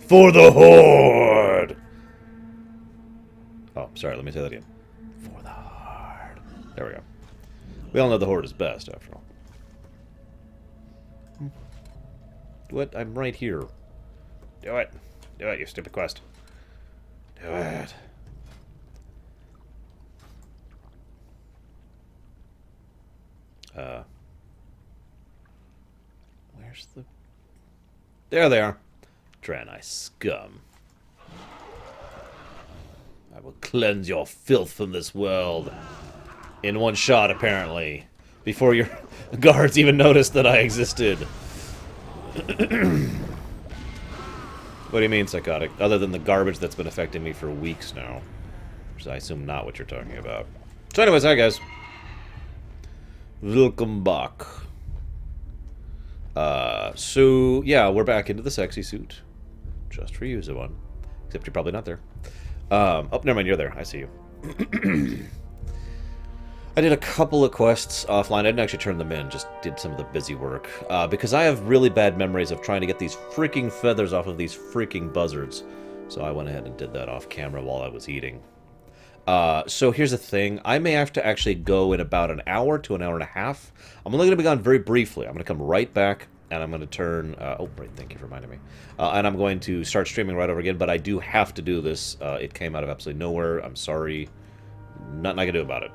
For the Horde! Oh, sorry, let me say that again. For the Horde. There we go. We all know the Horde is best, after all. What? I'm right here. Do it. Do it, you stupid quest. Do it. Where's the... There they are. Draenei scum. I will cleanse your filth from this world. In one shot, apparently. Before your guards even noticed that I existed. What do you mean, psychotic? Other than the garbage that's been affecting me for weeks now. Which I assume not what you're talking about. So anyways, hi guys. Welcome back. So, yeah, we're back into the sexy suit. Just for you, Zuan. Except you're probably not there. Oh, never mind, you're there. I see you. I did a couple of quests offline. I didn't actually turn them in, just did some of the busy work. Because I have really bad memories of trying to get these freaking feathers off of these freaking buzzards. So I went ahead and did that off camera while I was eating. So here's the thing. I may have to actually go in about an hour to an hour and a half. I'm only going to be gone very briefly. I'm going to come right back, and I'm going to turn... oh, right, thank you for reminding me. And I'm going to start streaming right over again, but I do have to do this. It came out of absolutely nowhere. I'm sorry. Nothing I can do about it.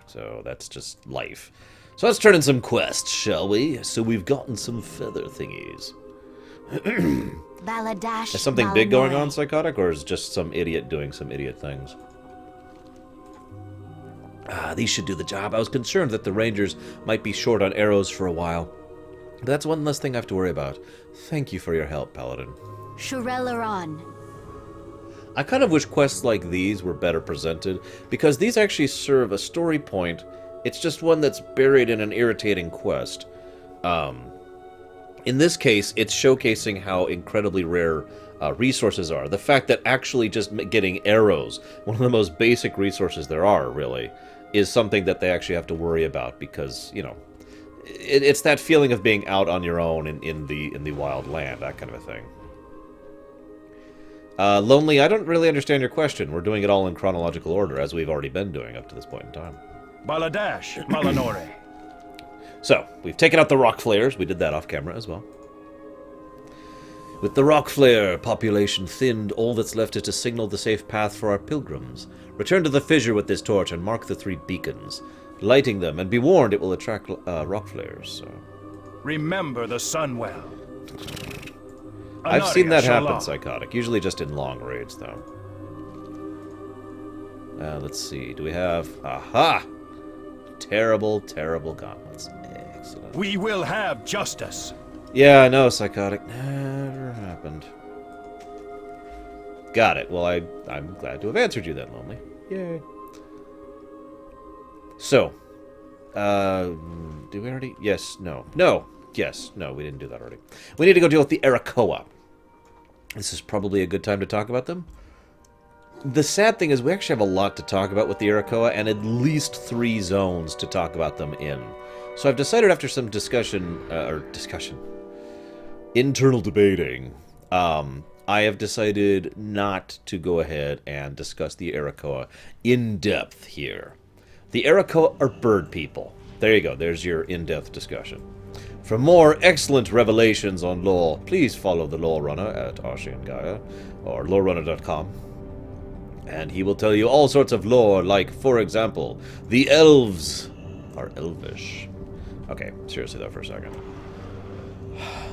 So that's just life. So let's turn in some quests, shall we? So we've gotten some feather thingies. Baladash, Is something big going on, Psychotic, or is just some idiot doing some idiot things? These should do the job. I was concerned that the Rangers might be short on arrows for a while. But that's one less thing I have to worry about. Thank you for your help, Paladin. Lorerun. I kind of wish quests like these were better presented, because these actually serve a story point. It's just one that's buried in an irritating quest. In this case, it's showcasing how incredibly rare resources are. The fact that actually just getting arrows, one of the most basic resources there are, really, is something that they actually have to worry about because, you know, it's that feeling of being out on your own in the wild land, that kind of a thing. Lonely, I don't really understand your question. We're doing it all in chronological order, as we've already been doing up to this point in time. Baladash, Malanore. So, we've taken out the rock flares. We did that off camera as well. With the rock flare population thinned, all that's left is to signal the safe path for our pilgrims. Return to the fissure with this torch and mark the 3 beacons. Lighting them, and be warned it will attract rock flares. So. Remember the sun well. I've seen that happen, Shalom. Psychotic. Usually just in long raids, though. Let's see. Do we have... Aha! Terrible, terrible gauntlets. Excellent. We will have justice. Yeah, I know, Psychotic. Never happened. Got it. Well, I'm glad to have answered you then, Lonely. Yay. So, did we already? Yes, no. No! Yes, no, we didn't do that already. We need to go deal with the Arakoa. This is probably a good time to talk about them. The sad thing is we actually have a lot to talk about with the Arakoa, and at least 3 zones to talk about them in. So I've decided after some internal debating, I have decided not to go ahead and discuss the Arakoa in depth here. The Arakoa are bird people. There you go, there's your in-depth discussion. For more excellent revelations on lore, please follow the Lorerunner at Gaia, or lorerunner.com. And he will tell you all sorts of lore, like, for example, the elves are elvish. Okay, seriously though for a second.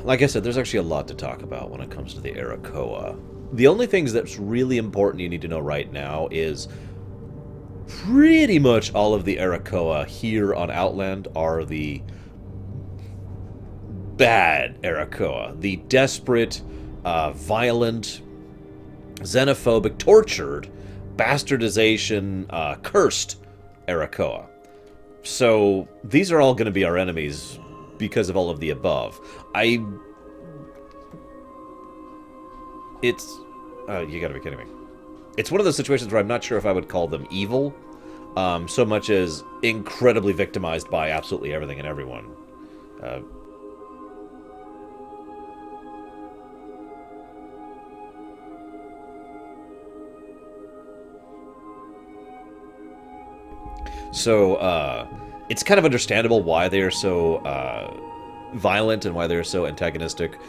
Like I said, there's actually a lot to talk about when it comes to the Arakoa. The only things that's really important you need to know right now is pretty much all of the Arakoa here on Outland are the bad Arakoa. The desperate, violent, xenophobic, tortured, bastardization, cursed Arakoa. So these are all going to be our enemies because of all of the above. You gotta be kidding me. It's one of those situations where I'm not sure if I would call them evil, so much as incredibly victimized by absolutely everything and everyone. So, it's kind of understandable why they are so violent and why they're so antagonistic.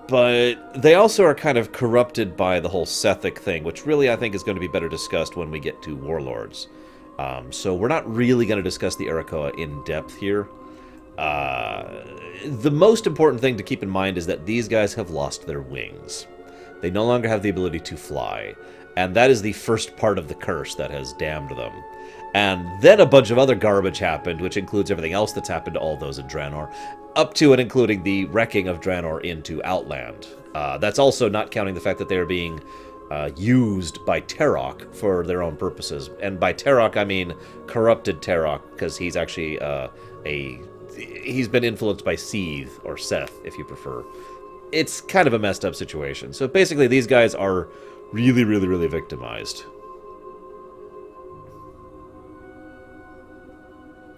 But they also are kind of corrupted by the whole Sethic thing, which really I think is going to be better discussed when we get to Warlords. So we're not really going to discuss the Arakoa in depth here. The most important thing to keep in mind is that these guys have lost their wings. They no longer have the ability to fly. And that is the first part of the curse that has damned them. And then a bunch of other garbage happened, which includes everything else that's happened to all those in Draenor, up to and including the wrecking of Draenor into Outland. That's also not counting the fact that they are being used by Terok for their own purposes. And by Terok, I mean corrupted Terok, because he's actually he's been influenced by Seath, or Seth, if you prefer. It's kind of a messed up situation. So basically, these guys are really, really, really victimized.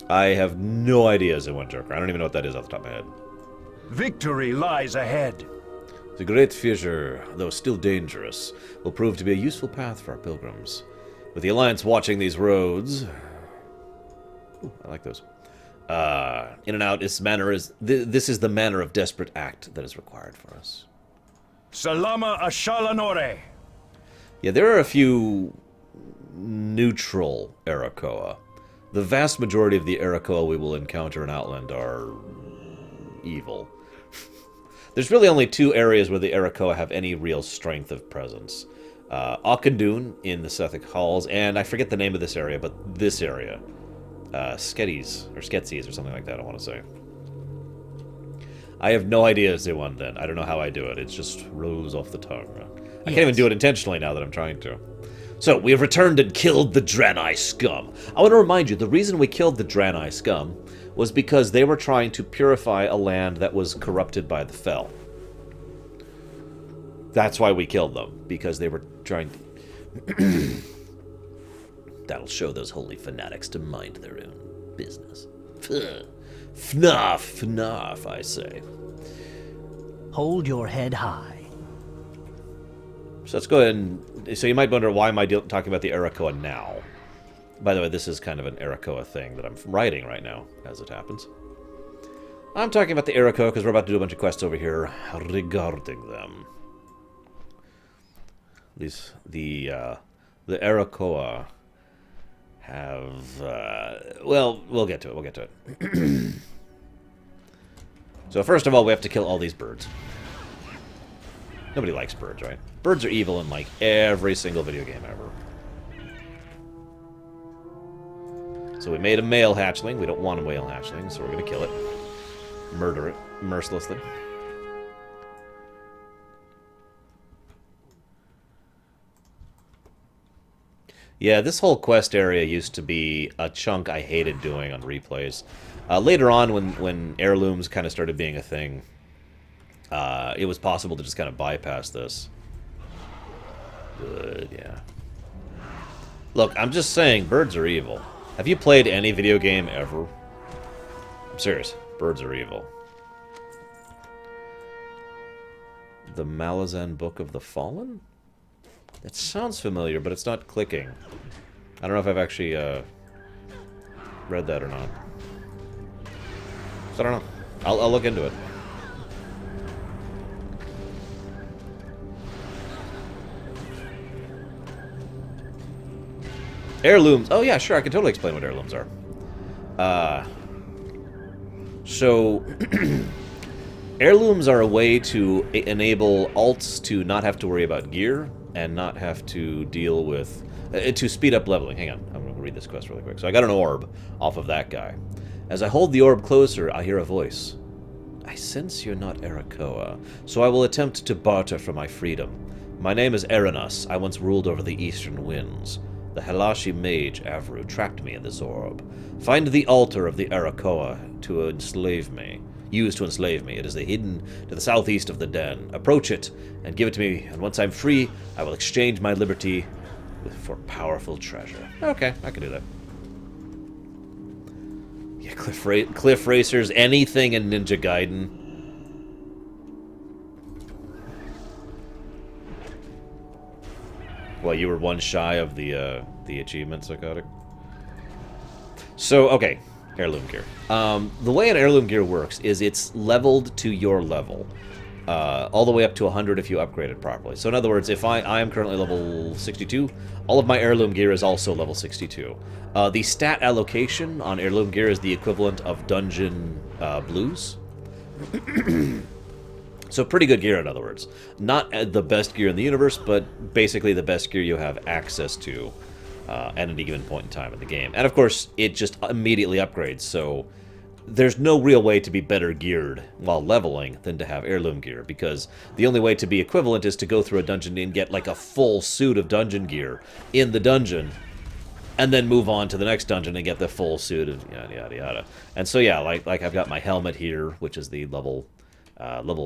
I have no idea, Zawinterker. I don't even know what that is off the top of my head. Victory lies ahead. The Great Fissure, though still dangerous, will prove to be a useful path for our pilgrims. With the Alliance watching these roads... Ooh, I like those. In and out, this is the manner of desperate act that is required for us. Salama Ashalanore. Yeah, there are a few neutral Arakoa. The vast majority of the Arakoa we will encounter in Outland are evil. There's really only two areas where the Arakoa have any real strength of presence. Auchindoun in the Sethic Halls, and I forget the name of this area, but this area. Sketties, or Sketzies, or something like that, I want to say. I have no idea, Zewan, then. I don't know how I do it. It just rolls off the tongue. I can't even do it intentionally now that I'm trying to. So, we have returned and killed the Draenei scum. I want to remind you, the reason we killed the Draenei scum was because they were trying to purify a land that was corrupted by the Fel. That's why we killed them, because they were trying to... That'll show those holy fanatics to mind their own business. FNAF, FNAF, I say. Hold your head high. So let's go ahead and... So you might wonder, why am I talking about the Arakoa now? By the way, this is kind of an Arakoa thing that I'm writing right now, as it happens. I'm talking about the Arakoa because we're about to do a bunch of quests over here regarding them. The Arakoa have... well, we'll get to it, we'll get to it. So first of all, we have to kill all these birds. Nobody likes birds, right? Birds are evil in, like, every single video game ever. So we made a male hatchling. We don't want a male hatchling, so we're going to kill it. Murder it mercilessly. Yeah, this whole quest area used to be a chunk I hated doing on replays. Later on, when heirlooms kind of started being a thing, it was possible to just kind of bypass this. Good, yeah. Look, I'm just saying, birds are evil. Have you played any video game ever? I'm serious. Birds are evil. The Malazan Book of the Fallen? That sounds familiar, but it's not clicking. I don't know if I've actually read that or not. So I don't know. I'll look into it. Heirlooms. Oh yeah, sure. I can totally explain what heirlooms are. So heirlooms are a way to enable alts to not have to worry about gear and not have to deal with to speed up leveling. Hang on, I'm going to read this quest really quick. So I got an orb off of that guy. As I hold the orb closer, I hear a voice. I sense you're not Arakoa, so I will attempt to barter for my freedom. My name is Eranos. I once ruled over the eastern winds. The Helashi mage, Avru, trapped me in this orb. Find the altar of the Arakoa to enslave me. Used to enslave me. It is hidden to the southeast of the den. Approach it and give it to me, and once I'm free, I will exchange my liberty for powerful treasure. Okay, I can do that. Yeah, cliff racers, anything in Ninja Gaiden. Well, you were one shy of the achievement, Psychotic? So, okay, heirloom gear. The way an heirloom gear works is it's leveled to your level. All the way up to 100 if you upgrade it properly. So in other words, if I am currently level 62, all of my heirloom gear is also level 62. The stat allocation on heirloom gear is the equivalent of dungeon blues. So pretty good gear, in other words. Not the best gear in the universe, but basically the best gear you have access to at any given point in time in the game. And of course, it just immediately upgrades, so there's no real way to be better geared while leveling than to have heirloom gear, because the only way to be equivalent is to go through a dungeon and get like a full suit of dungeon gear in the dungeon, and then move on to the next dungeon and get the full suit of yada yada yada. And so yeah, like I've got my helmet here, which is the level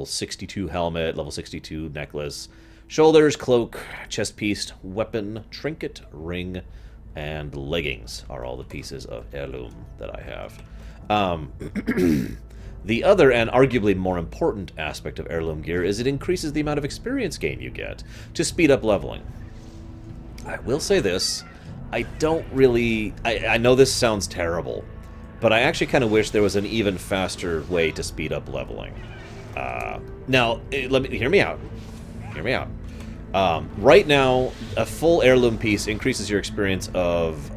62 helmet, level 62 necklace, shoulders, cloak, chest piece, weapon, trinket, ring, and leggings are all the pieces of heirloom that I have. The other and arguably more important aspect of heirloom gear is it increases the amount of experience gain you get to speed up leveling. I will say this, I don't really... I know this sounds terrible, but I actually kind of wish there was an even faster way to speed up leveling. Now, hear me out. Hear me out. Right now, a full heirloom piece increases your experience of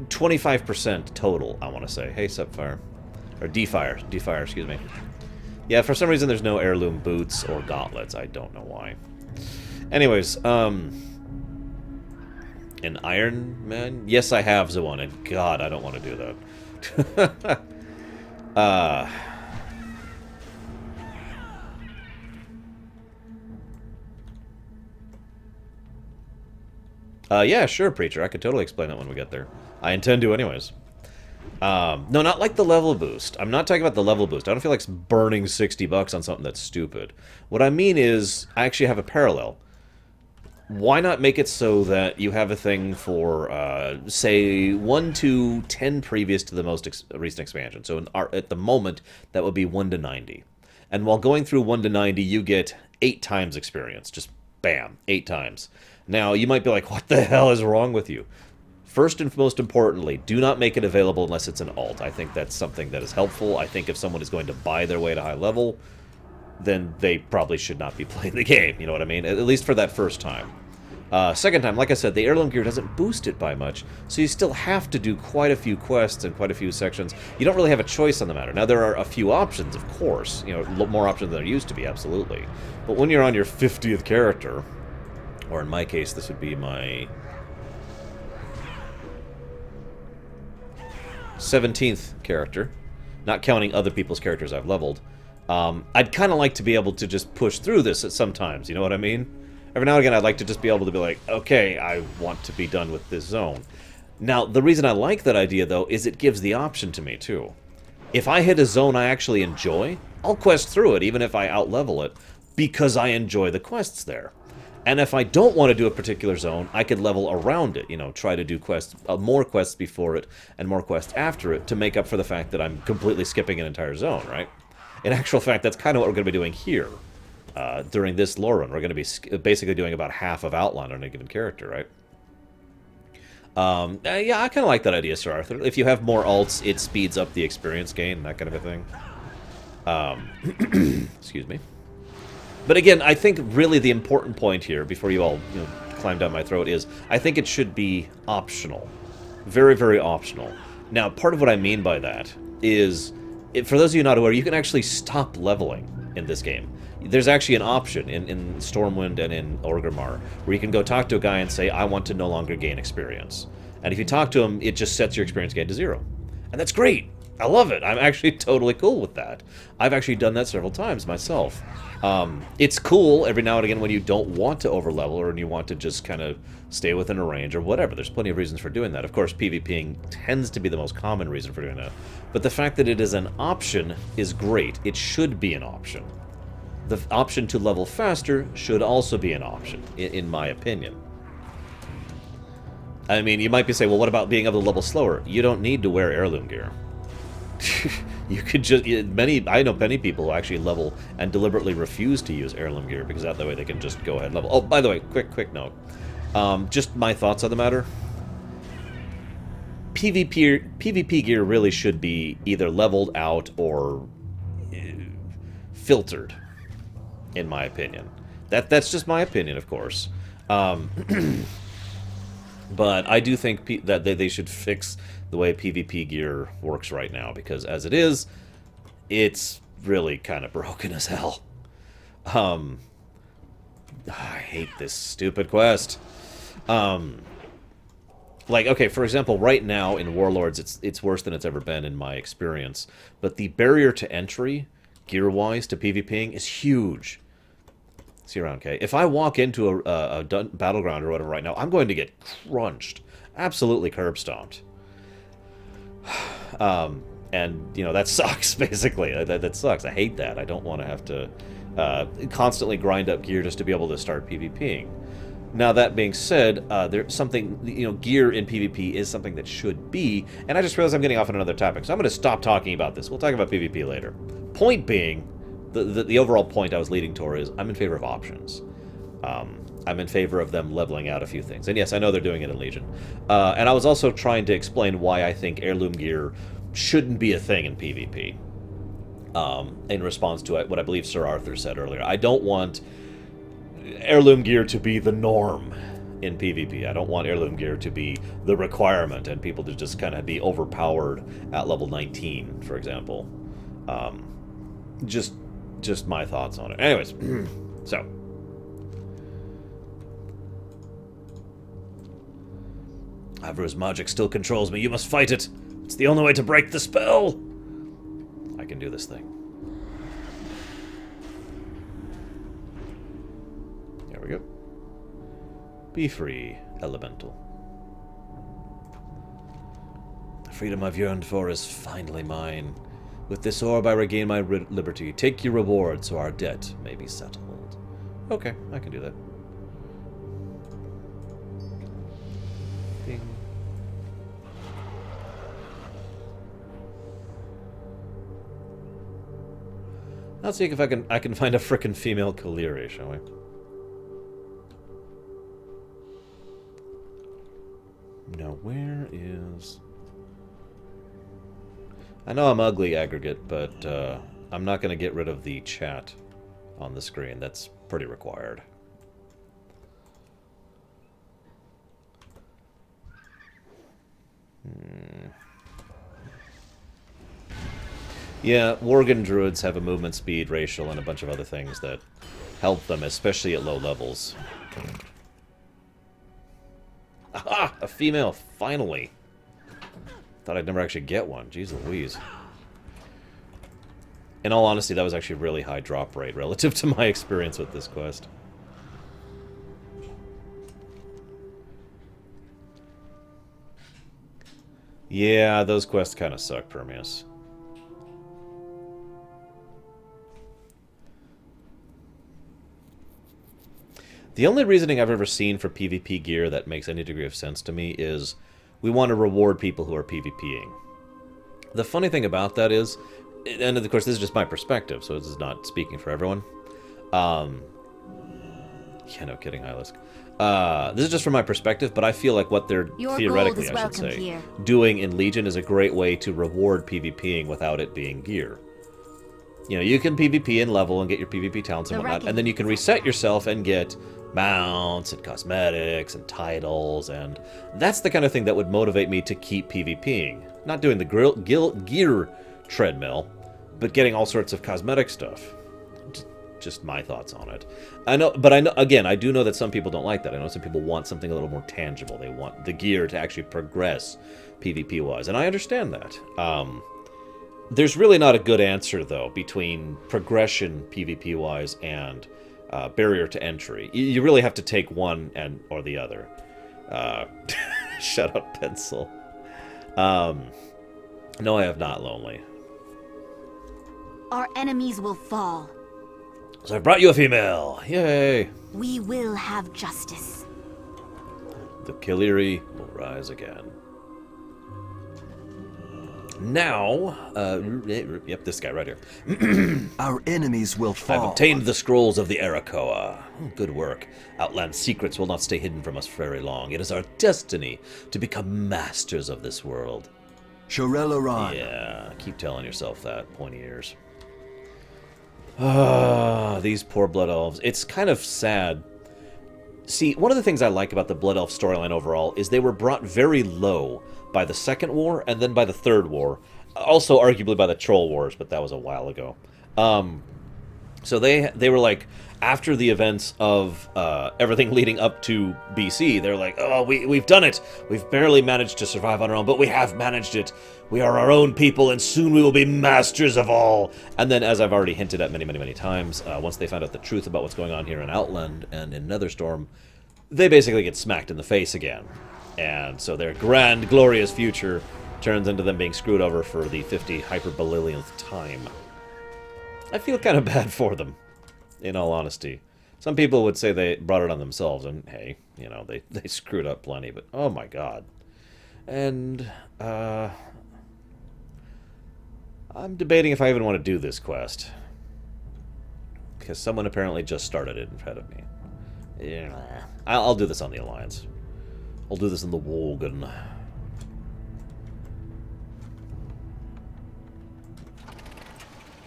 25% total, I want to say. Hey, Subfire. Or D-Fire, excuse me. Yeah, for some reason there's no heirloom boots or gauntlets. I don't know why. Anyways, an Iron Man? Yes, I have, Zoan, and God, I don't want to do that. Yeah, sure, Preacher. I could totally explain it when we get there. I intend to anyways. No, not like the level boost. I'm not talking about the level boost. I don't feel like burning $60 on something that's stupid. What I mean is, I actually have a parallel. Why not make it so that you have a thing for, say, 1 to 10 previous to the most recent expansion? So at the moment, that would be 1 to 90. And while going through 1 to 90, you get 8 times experience. Just bam, 8 times. Now, you might be like, what the hell is wrong with you? First and most importantly, do not make it available unless it's an alt. I think that's something that is helpful. I think if someone is going to buy their way to high level, then they probably should not be playing the game, you know what I mean? At least for that first time. Second time, like I said, the heirloom gear doesn't boost it by much, so you still have to do quite a few quests and quite a few sections. You don't really have a choice on the matter. Now, there are a few options, of course, you know, more options than there used to be, absolutely. But when you're on your 50th character, or in my case, this would be my 17th character, not counting other people's characters I've leveled, I'd kind of like to be able to just push through this at sometimes, you know what I mean? Every now and again, I'd like to just be able to be like, okay, I want to be done with this zone. Now, the reason I like that idea, though, is it gives the option to me, too. If I hit a zone I actually enjoy, I'll quest through it, even if I outlevel it, because I enjoy the quests there. And if I don't want to do a particular zone, I could level around it, you know, try to do quests, more quests before it and more quests after it to make up for the fact that I'm completely skipping an entire zone, right? In actual fact, that's kind of what we're going to be doing here during this Lorerun. We're going to be basically doing about half of Outline on a given character, right? Yeah, I kind of like that idea, Sir Arthur. If you have more alts, it speeds up the experience gain, that kind of a thing. Excuse me. But again, I think really the important point here, before you all climb down my throat, is I think it should be optional. Very, very optional. Now, part of what I mean by that is, for those of you not aware, you can actually stop leveling in this game. There's actually an option in Stormwind and in Orgrimmar where you can go talk to a guy and say, I want to no longer gain experience. And if you talk to him, it just sets your experience gain to 0. And that's great. I love it. I'm actually totally cool with that. I've actually done that several times myself. It's cool every now and again when you don't want to overlevel or when you want to just kind of stay within a range or whatever. There's plenty of reasons for doing that. Of course, PvPing tends to be the most common reason for doing that. But the fact that it is an option is great. It should be an option. The option to level faster should also be an option, in my opinion. I mean, you might be saying, well, what about being able to level slower? You don't need to wear heirloom gear. You could just... I know many people who actually level and deliberately refuse to use heirloom gear because that way they can just go ahead and level. Oh, by the way, quick note. Just my thoughts on the matter. PvP gear really should be either leveled out or filtered, in my opinion. That's just my opinion, of course. But I do think that they should fix the way PvP gear works right now, because as it is, it's really kind of broken as hell. I hate this stupid quest. Like, okay, for example, right now in Warlords, it's worse than it's ever been in my experience. But the barrier to entry, gear-wise, to PvPing is huge. See around, okay? If I walk into a battleground or whatever right now, I'm going to get crunched. Absolutely curb stomped. And, you know, that sucks, basically. That sucks. I hate that. I don't want to have to constantly grind up gear just to be able to start PvPing. Now, that being said, there's something, you know, gear in PvP is something that should be, and I just realized I'm getting off on another topic, so I'm going to stop talking about this. We'll talk about PvP later. Point being, the overall point I was leading toward is I'm in favor of options. I'm in favor of them leveling out a few things. And yes, I know they're doing it in Legion. And I was also trying to explain why I think heirloom gear shouldn't be a thing in PvP. In response to what I believe Sir Arthur said earlier. I don't want heirloom gear to be the norm in PvP. I don't want heirloom gear to be the requirement and people to just kind of be overpowered at level 19, for example. Just my thoughts on it. Anyways, so. Avru's magic still controls me. You must fight it. It's the only way to break the spell. I can do this thing. There we go. Be free, elemental. The freedom I've yearned for is finally mine. With this orb I regain my liberty. Take your reward so our debt may be settled. Okay, I can do that. Ding. Let's see if I can find a frickin' female Kaliri, shall we? Now where is... I know I'm ugly, Aggregate, but I'm not going to get rid of the chat on the screen. That's pretty required. Yeah, Worgen Druids have a movement speed, racial, and a bunch of other things that help them, especially at low levels. Aha! A female, finally! Thought I'd never actually get one. Jeez Louise. In all honesty, that was actually a really high drop rate relative to my experience with this quest. Yeah, those quests kind of suck, Permeus. The only reasoning I've ever seen for PvP gear that makes any degree of sense to me is we want to reward people who are PvPing. The funny thing about that is, and of course this is just my perspective, so this is not speaking for everyone. Yeah, no kidding, Hylisk. This is just from my perspective, but I feel like what they're, theoretically I should say, doing in Legion is a great way to reward PvPing without it being gear. You know, you can PvP and level and get your PvP talents and whatnot, and then you can reset yourself and get mounts and cosmetics and titles, and that's the kind of thing that would motivate me to keep PvPing. Not doing the gear treadmill, but getting all sorts of cosmetic stuff. Just my thoughts on it. I know, but I know, again, I do know that some people don't like that. I know some people want something a little more tangible. They want the gear to actually progress PvP-wise, and I understand that. There's really not a good answer, though, between progression PvP-wise and barrier to entry. You really have to take one or the other. Shut up, Pencil. No, I have not, Lonely. Our enemies will fall. So I brought you a female. Yay. We will have justice. The Kaliri will rise again. Now, yep, this guy right here. Our enemies will I've fall. obtained the scrolls of the Arakoa. Good work. Outland secrets will not stay hidden from us very long. It is our destiny to become masters of this world. Lorerun. Yeah, keep telling yourself that, pointy ears. Ah, these poor Blood Elves. It's kind of sad. See, one of the things I like about the Blood Elf storyline overall is they were brought very low by the Second War and then by the Third War. Also, arguably by the Troll Wars, but that was a while ago. So they were like, after the events of everything leading up to BC, they're like, oh, we've done it. We've barely managed to survive on our own, but we have managed it. We are our own people, and soon we will be masters of all. And then, as I've already hinted at many times, once they found out the truth about what's going on here in Outland and in Netherstorm, they basically get smacked in the face again. And so their grand, glorious future turns into them being screwed over for the 50 hyperbolillionth time. I feel kind of bad for them, in all honesty. Some people would say they brought it on themselves, and hey, you know, they screwed up plenty, but oh my god. And, I'm debating if I even want to do this quest. Because someone apparently just started it in front of me. Yeah, I'll do this on the Alliance. I'll do this in the Wogan.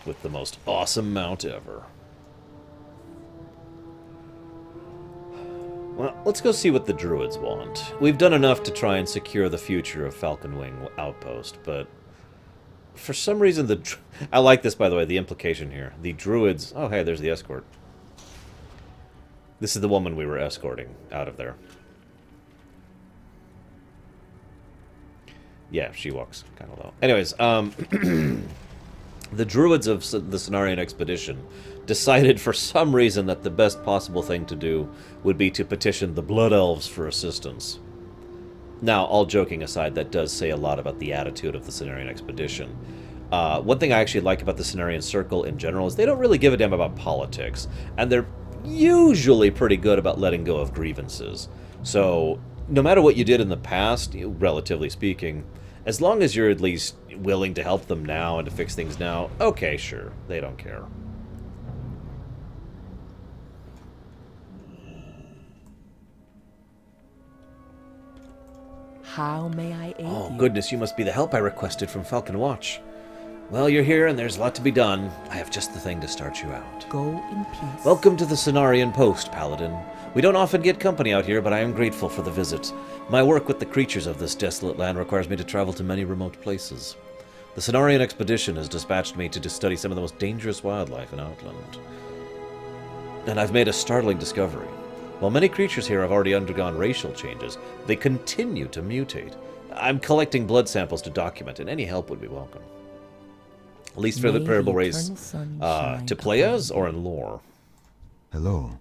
With the most awesome mount ever. Well, let's go see what the Druids want. We've done enough to try and secure the future of Falconwing Outpost, but for some reason I like this, by the way, the implication here. The Druids... Oh, hey, there's the escort. This is the woman we were escorting out of there. Yeah, she walks kind of low. Anyways, the Druids of the Cenarian Expedition decided for some reason that the best possible thing to do would be to petition the Blood Elves for assistance. Now, all joking aside, that does say a lot about the attitude of the Cenarian Expedition. One thing I actually like about the Cenarian Circle in general is they don't really give a damn about politics, and they're usually pretty good about letting go of grievances. So, no matter what you did in the past, relatively speaking, as long as you're at least willing to help them now and to fix things now, okay, sure, they don't care. How may I aid you? Oh, goodness, you must be the help I requested from Falcon Watch. Well, you're here and there's a lot to be done. I have just the thing to start you out. Go in peace. Welcome to the Cenarian Post, Paladin. We don't often get company out here, but I am grateful for the visit. My work with the creatures of this desolate land requires me to travel to many remote places. The Cenarian Expedition has dispatched me to study some of the most dangerous wildlife in Outland. And I've made a startling discovery. While many creatures here have already undergone racial changes, they continue to mutate. I'm collecting blood samples to document, and any help would be welcome. At least for the parable race to play as or in lore. Hello.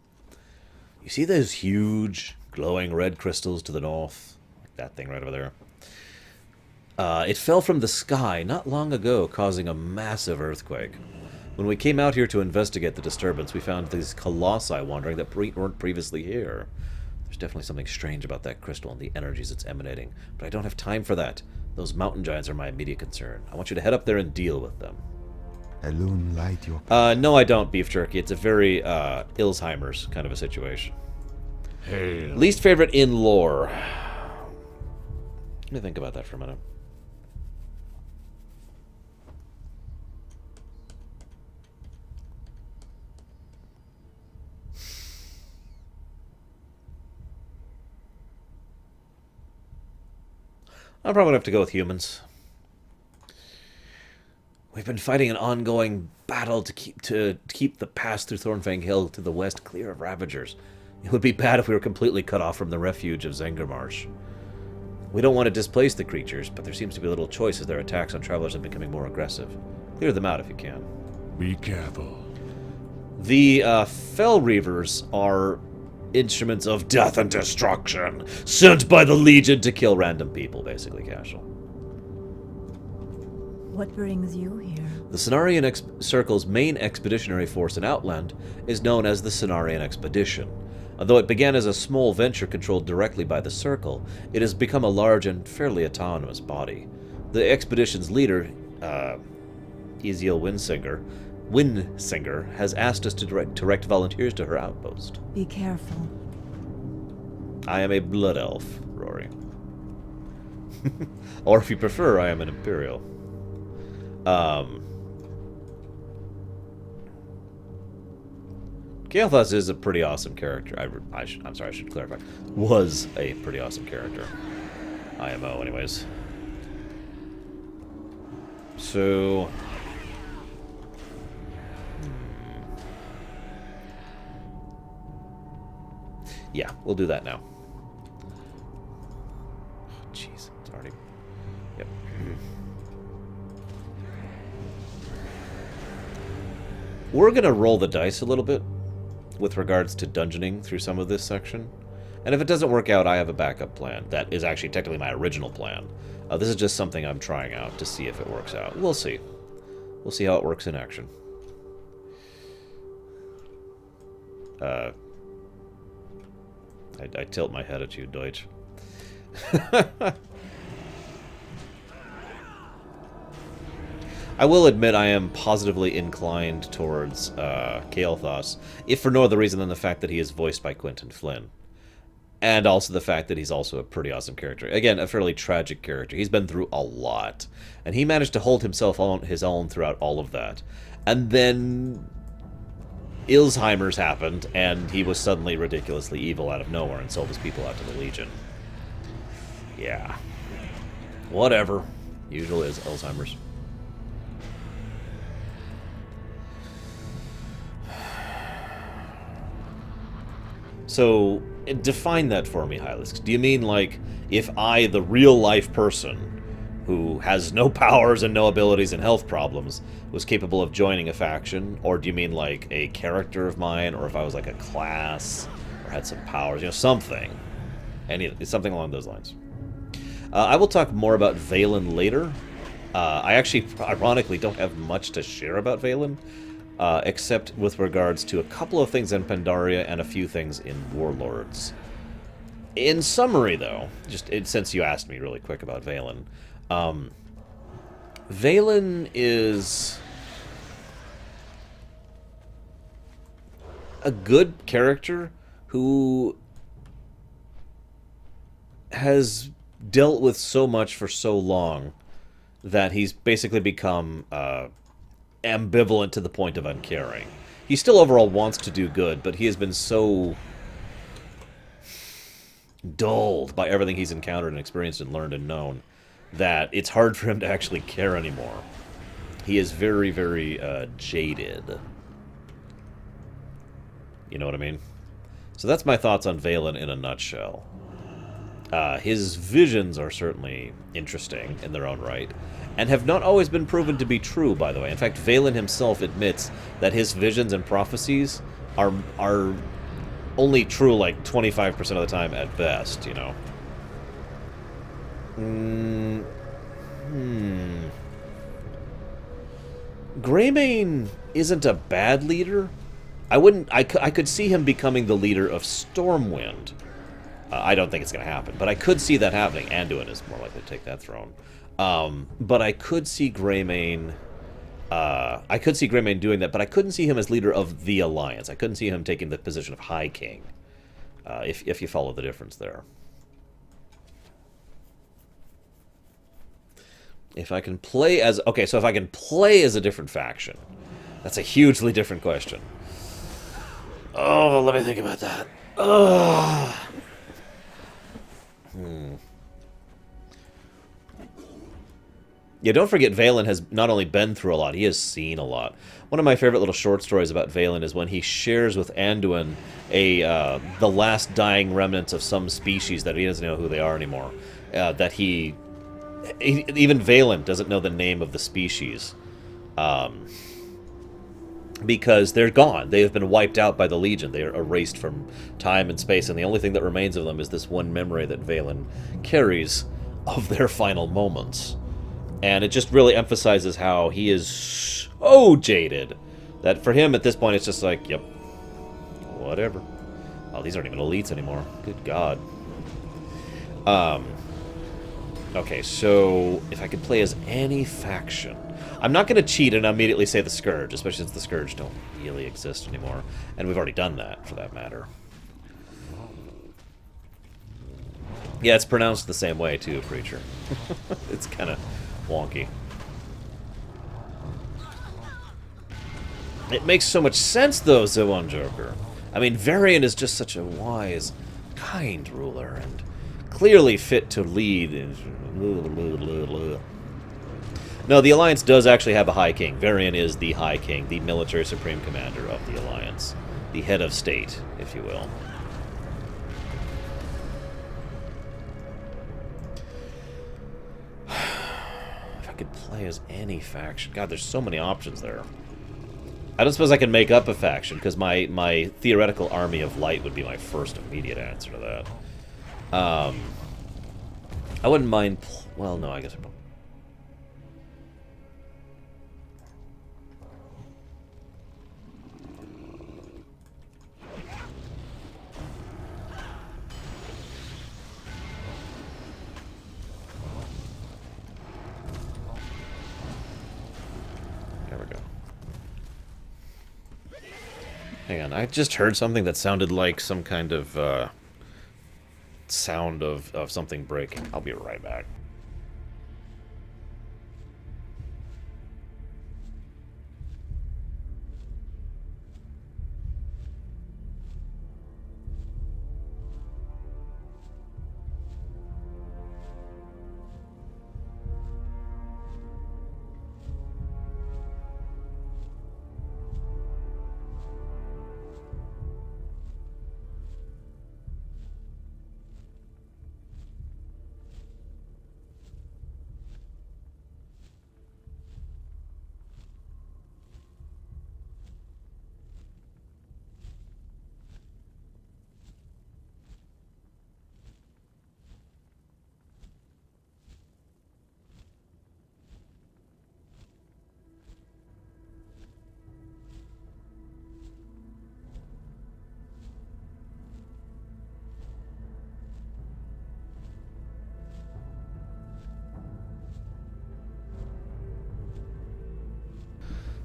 You see those huge glowing red crystals to the north? Like that thing right over there. It fell from the sky not long ago, causing a massive earthquake. When we came out here to investigate the disturbance, we found these colossi wandering that weren't previously here. There's definitely something strange about that crystal and the energies it's emanating, but I don't have time for that. Those mountain giants are my immediate concern. I want you to head up there and deal with them. Alone light your... No, I don't, Beef Jerky. It's a very Ilsheimer's kind of a situation. Hail. Least favorite in lore. Let me think about that for a minute. I'm probably going to have to go with humans. We've been fighting an ongoing battle to keep the pass through Thornfang Hill to the west clear of Ravagers. It would be bad if we were completely cut off from the refuge of Zengermarsh. We don't want to displace the creatures, but there seems to be little choice as their attacks on travelers are becoming more aggressive. Clear them out if you can. Be careful. The Fell Reavers are instruments of death and destruction, sent by the Legion to kill random people, basically, Cashel. What brings you here? The Cenarian Circle's main expeditionary force in Outland is known as the Cenarian Expedition. Although it began as a small venture controlled directly by the Circle, it has become a large and fairly autonomous body. The expedition's leader, Ezeal Windsinger, has asked us to direct volunteers to her outpost. Be careful. I am a blood elf, Rory. Or if you prefer, I am an Imperial. Kael'thas is a pretty awesome character. I'm sorry, I should clarify. Was a pretty awesome character. IMO, anyways. So... yeah, we'll do that now. Jeez, it's already... yep. We're going to roll the dice a little bit with regards to dungeoning through some of this section. And if it doesn't work out, I have a backup plan. That is actually technically my original plan. This is just something I'm trying out to see if it works out. We'll see. We'll see how it works in action. I tilt my head at you, Deutsch. I will admit I am positively inclined towards Kael'thas, if for no other reason than the fact that he is voiced by Quentin Flynn. And also the fact that he's also a pretty awesome character. Again, a fairly tragic character. He's been through a lot. And he managed to hold himself on his own throughout all of that. And then Alzheimer's happened, and he was suddenly ridiculously evil out of nowhere and sold his people out to the Legion. Yeah. Whatever. Usual is Alzheimer's. So, define that for me, Hylisk. Do you mean, like, if I, the real-life person, who has no powers and no abilities and health problems, was capable of joining a faction? Or do you mean, like, a character of mine? Or if I was, like, a class? Or had some powers? You know, something. Something along those lines. I will talk more about Valen later. I actually, ironically, don't have much to share about Valen. Except with regards to a couple of things in Pandaria and a few things in Warlords. In summary, though, since you asked me really quick about Valen, Valen is a good character who has dealt with so much for so long that he's basically become ambivalent to the point of uncaring. He still overall wants to do good, but he has been so dulled by everything he's encountered and experienced and learned and known that it's hard for him to actually care anymore. He is very, very jaded. You know what I mean? So that's my thoughts on Valen in a nutshell. His visions are certainly interesting in their own right, and have not always been proven to be true, by the way. In fact, Valen himself admits that his visions and prophecies are only true like 25% of the time at best, you know. Greymane isn't a bad leader. I could see him becoming the leader of Stormwind. I don't think it's going to happen, but I could see that happening. Anduin is more likely to take that throne. But I could see Greymane... doing that, but I couldn't see him as leader of the Alliance. I couldn't see him taking the position of High King, if you follow the difference there. If I can play as... okay, so if I can play as a different faction, that's a hugely different question. Oh, let me think about that. Yeah, don't forget Valen has not only been through a lot, he has seen a lot. One of my favorite little short stories about Valen is when he shares with Anduin the last dying remnants of some species that he doesn't know who they are anymore. Even Valen doesn't know the name of the species. Because they're gone. They have been wiped out by the Legion. They are erased from time and space, and the only thing that remains of them is this one memory that Valen carries of their final moments. And it just really emphasizes how he is so jaded that for him at this point it's just like, yep, whatever. Oh, these aren't even elites anymore. Good God. Okay, so if I could play as any faction... I'm not going to cheat and immediately say the Scourge, especially since the Scourge don't really exist anymore. And we've already done that, for that matter. Yeah, it's pronounced the same way, too, Preacher. It's kind of wonky. It makes so much sense, though, Zoan Joker. I mean, Varian is just such a wise, kind ruler, and clearly fit to lead. No, the Alliance does actually have a High King. Varian is the High King, the military supreme commander of the Alliance. The head of state, if you will. If I could play as any faction... God, there's so many options there. I don't suppose I can make up a faction, because my theoretical army of light would be my first immediate answer to that. I wouldn't mind... Well, no, I guess I don't. There we go. Hang on, I just heard something that sounded like some kind of sound of something breaking. I'll be right back.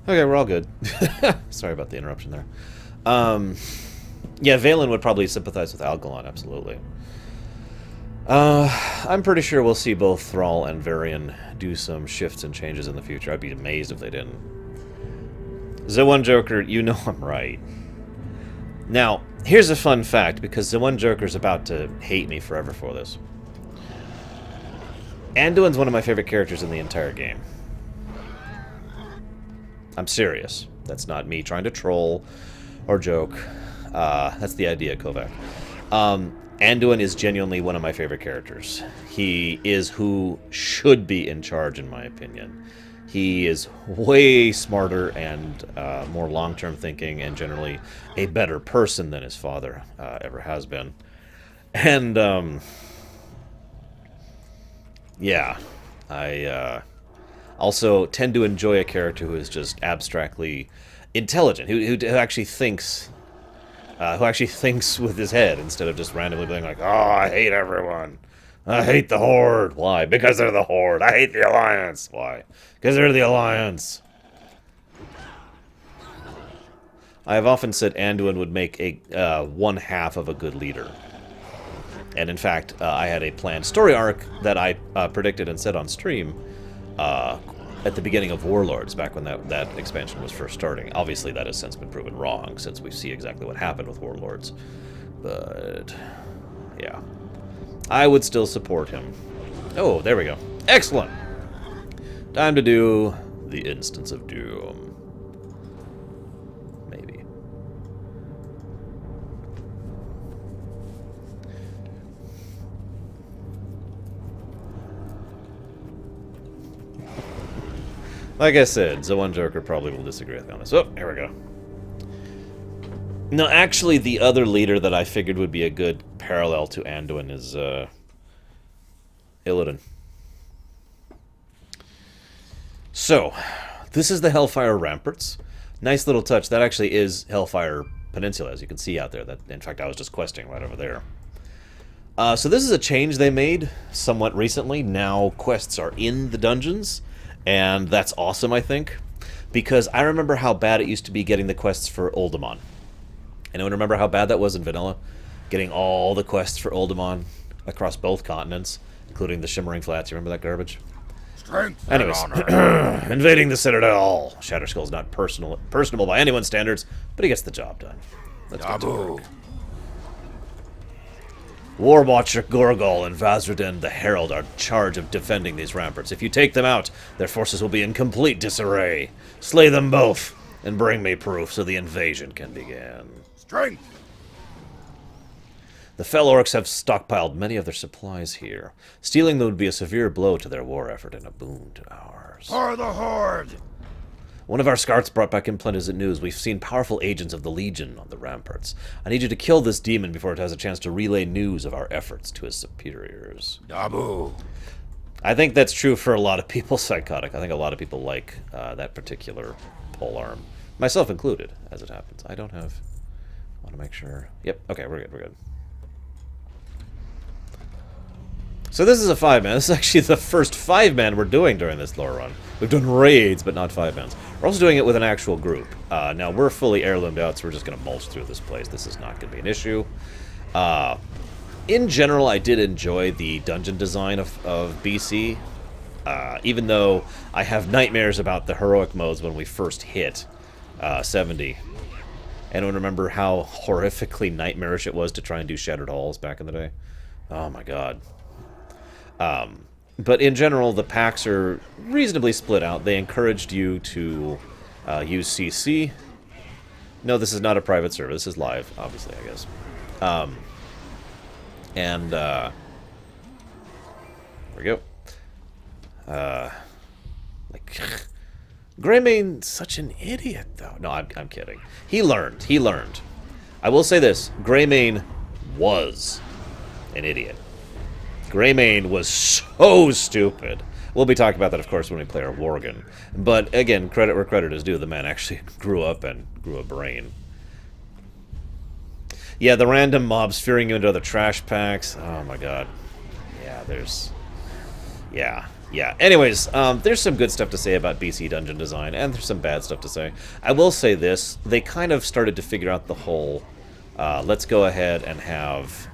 Okay, we're all good. Sorry about the interruption there. Yeah, Valen would probably sympathize with Algalon, absolutely. I'm pretty sure we'll see both Thrall and Varian do some shifts and changes in the future. I'd be amazed if they didn't. Zoan Joker, you know I'm right. Now, here's a fun fact, because Zoan Joker's about to hate me forever for this. Anduin's one of my favorite characters in the entire game. I'm serious. That's not me trying to troll or joke. That's the idea, Kovac. Anduin is genuinely one of my favorite characters. He is who should be in charge, in my opinion. He is way smarter and more long-term thinking, and generally a better person than his father ever has been. And, yeah, I also tend to enjoy a character who is just abstractly intelligent, who actually thinks with his head instead of just randomly being like, oh, I hate everyone. I hate the Horde. Why? Because they're the Horde. I hate the Alliance. Why? Because they're the Alliance. I have often said Anduin would make a one half of a good leader. And in fact, I had a planned story arc that I predicted and said on stream at the beginning of Warlords, back when that expansion was first starting. Obviously, that has since been proven wrong, since we see exactly what happened with Warlords. But, yeah. I would still support him. Oh, there we go. Excellent! Time to do the Instance of Doom. Maybe. Like I said, Zoan Joker probably will disagree with me on this. Oh, here we go. No, actually, the other leader that I figured would be a good parallel to Anduin is Illidan. So, this is the Hellfire Ramparts. Nice little touch. That actually is Hellfire Peninsula, as you can see out there. That, in fact, I was just questing right over there. So this is a change they made somewhat recently. Now quests are in the dungeons, and that's awesome, I think, because I remember how bad it used to be getting the quests for Oldemon. Anyone remember how bad that was in vanilla? Getting all the quests for Oldemon across both continents, including the Shimmering Flats. You remember that garbage? Strength Anyways, and honor. invading the Citadel. Shatterskull's not personable by anyone's standards, but he gets the job done. Let's get to Dabu. work. Warwatcher Gorgol and Vazradin the Herald are in charge of defending these ramparts. If you take them out, their forces will be in complete disarray. Slay them both, and bring me proof so the invasion can begin. Strength. The Fell Orcs have stockpiled many of their supplies here. Stealing them would be a severe blow to their war effort and a boon to ours. For the Horde. One of our scouts brought back unpleasant news. We've seen powerful agents of the Legion on the ramparts. I need you to kill this demon before it has a chance to relay news of our efforts to his superiors. Dabu. I think that's true for a lot of people, Psychotic. I think a lot of people like that particular polearm. Myself included, as it happens. I don't have... I want to make sure... Yep, okay, we're good. So this is a 5-man. This is actually the first 5-man we're doing during this lore run. We've done raids, but not 5-mans. We're also doing it with an actual group. Now, we're fully heirloomed out, so we're just going to mulch through this place. This is not going to be an issue. In general, I did enjoy the dungeon design of BC, even though I have nightmares about the heroic modes when we first hit 70. Anyone remember how horrifically nightmarish it was to try and do Shattered Halls back in the day? Oh my god. But in general, the packs are reasonably split out. They encouraged you to use CC. No, this is not a private server. This is live, obviously, I guess. There we go. Greymane's such an idiot, though. No, I'm kidding. He learned. I will say this. Greymane was an idiot. Greymane was so stupid. We'll be talking about that, of course, when we play our Worgen. But, again, credit where credit is due. The man actually grew up and grew a brain. Yeah, the random mobs fearing you into other trash packs. Oh, my god. Yeah, there's... Yeah. Anyways, there's some good stuff to say about BC dungeon design, and there's some bad stuff to say. I will say this. They kind of started to figure out the whole... let's go ahead and have...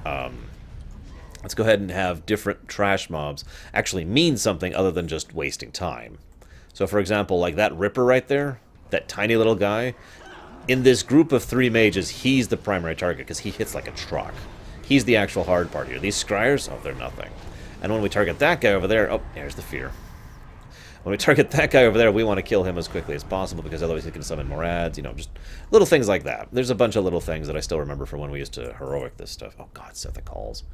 different trash mobs actually mean something other than just wasting time. So, for example, like that Ripper right there, that tiny little guy, in this group of 3 mages, he's the primary target because he hits like a truck. He's the actual hard part here. These Scryers, oh, they're nothing. And when we target that guy over there, oh, there's the fear. When we target that guy over there, we want to kill him as quickly as possible because otherwise he can summon more ads, you know, just little things like that. There's a bunch of little things that I still remember from when we used to heroic this stuff. Oh, God, Seth the calls.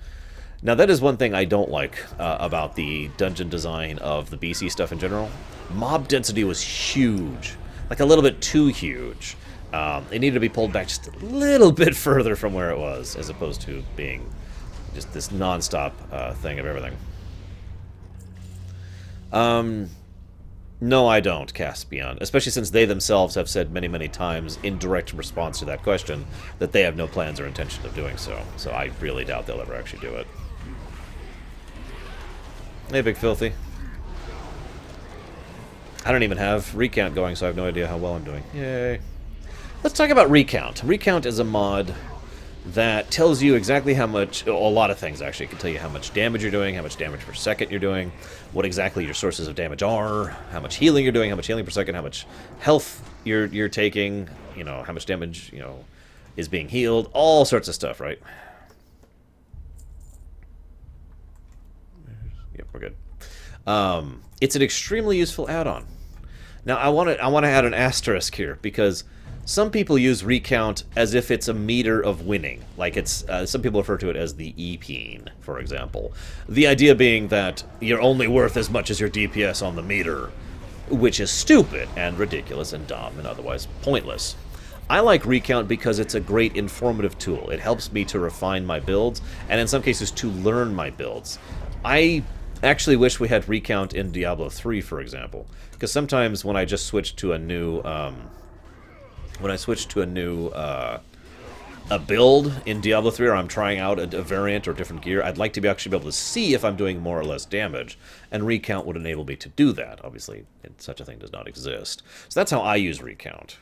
Now, that is one thing I don't like about the dungeon design of the BC stuff in general. Mob density was huge. Like, a little bit too huge. It needed to be pulled back just a little bit further from where it was, as opposed to being just this non-stop thing of everything. No, I don't, Caspian. Especially since they themselves have said many, many times, in direct response to that question, that they have no plans or intention of doing so. So I really doubt they'll ever actually do it. Hey, Big Filthy. I don't even have Recount going, so I have no idea how well I'm doing. Yay. Let's talk about Recount. Recount is a mod that tells you exactly how much... A lot of things, actually. It can tell you how much damage you're doing, how much damage per second you're doing, what exactly your sources of damage are, how much healing you're doing, how much healing per second, how much health you're taking, you know, how much damage, you know, is being healed, all sorts of stuff, right? Yep, we're good. It's an extremely useful add-on. Now, I want to add an asterisk here, because some people use Recount as if it's a meter of winning. Like, it's some people refer to it as the EPeen, for example. The idea being that you're only worth as much as your DPS on the meter, which is stupid and ridiculous and dumb and otherwise pointless. I like Recount because it's a great informative tool. It helps me to refine my builds, and in some cases to learn my builds. I actually wish we had Recount in Diablo 3, for example, because sometimes when I just switch to a new a build in Diablo 3, or I'm trying out a variant or different gear, I'd like to be actually be able to see if I'm doing more or less damage, and Recount would enable me to do that. Obviously, such a thing does not exist. So that's how I use Recount.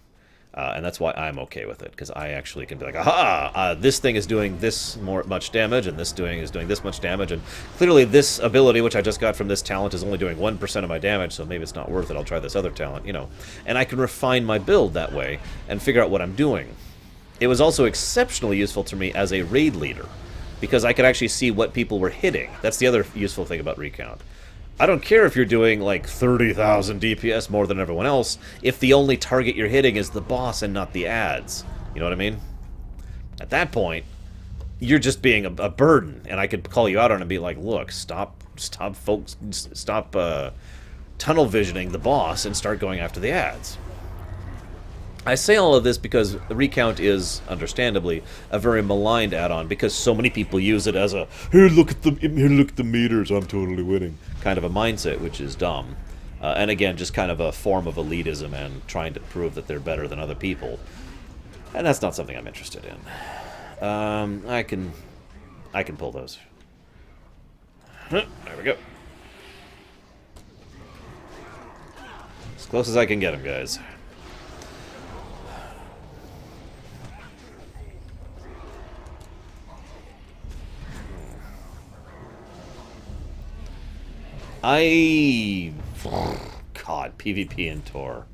And that's why I'm okay with it, because I actually can be like, aha, this thing is doing this much damage, and this is doing this much damage, and clearly this ability, which I just got from this talent, is only doing 1% of my damage, so maybe it's not worth it, I'll try this other talent, you know. And I can refine my build that way, and figure out what I'm doing. It was also exceptionally useful to me as a raid leader, because I could actually see what people were hitting. That's the other useful thing about Recount. I don't care if you're doing like 30,000 DPS more than everyone else if the only target you're hitting is the boss and not the ads. You know what I mean? At that point, you're just being a burden, and I could call you out on it and be like, look, stop tunnel visioning the boss and start going after the ads. I say all of this because Recount is, understandably, a very maligned add-on because so many people use it as a here look at the meters, I'm totally winning kind of a mindset, which is dumb. And again, just kind of a form of elitism and trying to prove that they're better than other people. And that's not something I'm interested in. I can pull those. There we go. As close as I can get them, guys. God, PvP and Tor.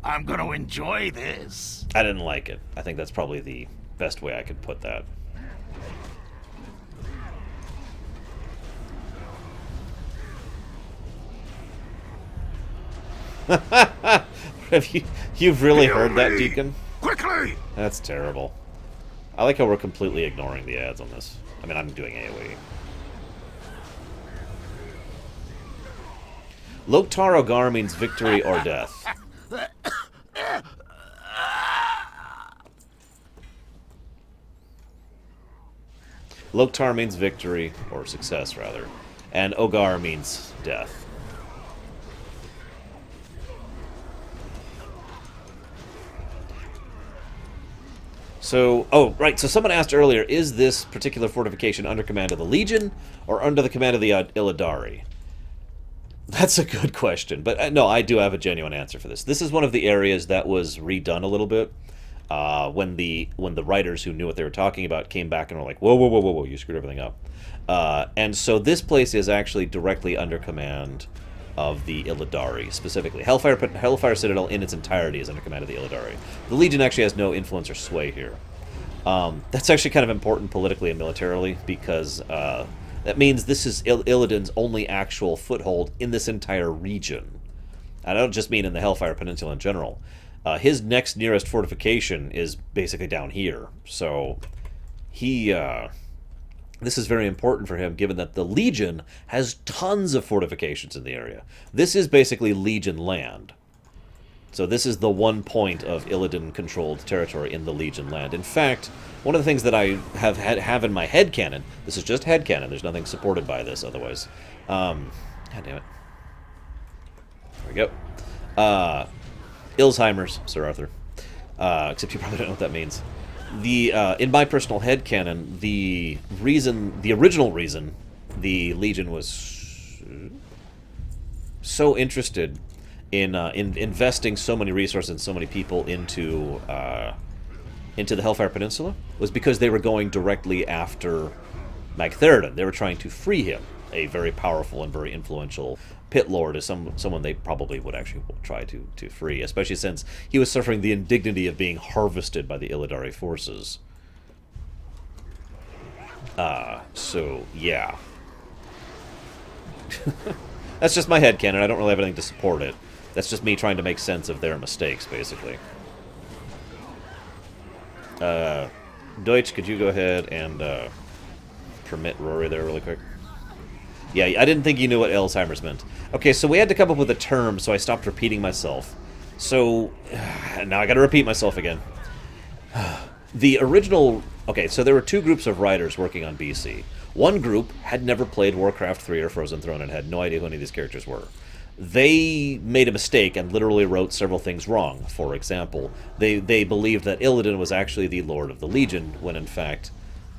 I'm gonna enjoy this. I didn't like it. I think that's probably the best way I could put that. You've really heard that, Deacon? Quickly! That's terrible. I like how we're completely ignoring the ads on this. I mean, I'm doing AoE. Loktar Ogar means victory or death. Loktar means victory, or success, rather. And Ogar means death. So, oh, right, so someone asked earlier, is this particular fortification under command of the Legion, or under the command of the Illidari? That's a good question, but no, I do have a genuine answer for this. This is one of the areas that was redone a little bit, when the writers who knew what they were talking about came back and were like, whoa, whoa, whoa, whoa, whoa, you screwed everything up. And so this place is actually directly under command of the Illidari, specifically. Hellfire Citadel in its entirety is under command of the Illidari. The Legion actually has no influence or sway here. That's actually kind of important politically and militarily, because that means this is Illidan's only actual foothold in this entire region. I don't just mean in the Hellfire Peninsula in general. His next nearest fortification is basically down here, so he... this is very important for him, given that the Legion has tons of fortifications in the area. This is basically Legion land. So this is the one point of Illidan-controlled territory in the Legion land. In fact, one of the things that I have in my headcanon, this is just headcanon, there's nothing supported by this otherwise. God damn it. There we go. Ilzheimer's, Sir Arthur. Except you probably don't know what that means. In my personal headcanon, the original reason the Legion was so interested in investing so many resources and so many people into the Hellfire Peninsula was because they were going directly after Magtheridon. They were trying to free him, a very powerful and very influential pit lord, is someone they probably would actually try to free, especially since he was suffering the indignity of being harvested by the Illidari forces. So, yeah. That's just my headcanon. I don't really have anything to support it. That's just me trying to make sense of their mistakes, basically. Deutsch, could you go ahead and permit Rory there really quick? Yeah, I didn't think you knew what Alzheimer's meant. Okay, so we had to come up with a term, so I stopped repeating myself. So, now I gotta repeat myself again. The original... Okay, so there were two groups of writers working on BC. One group had never played Warcraft 3 or Frozen Throne and had no idea who any of these characters were. they made a mistake and literally wrote several things wrong. For example, they believed that Illidan was actually the Lord of the Legion, when in fact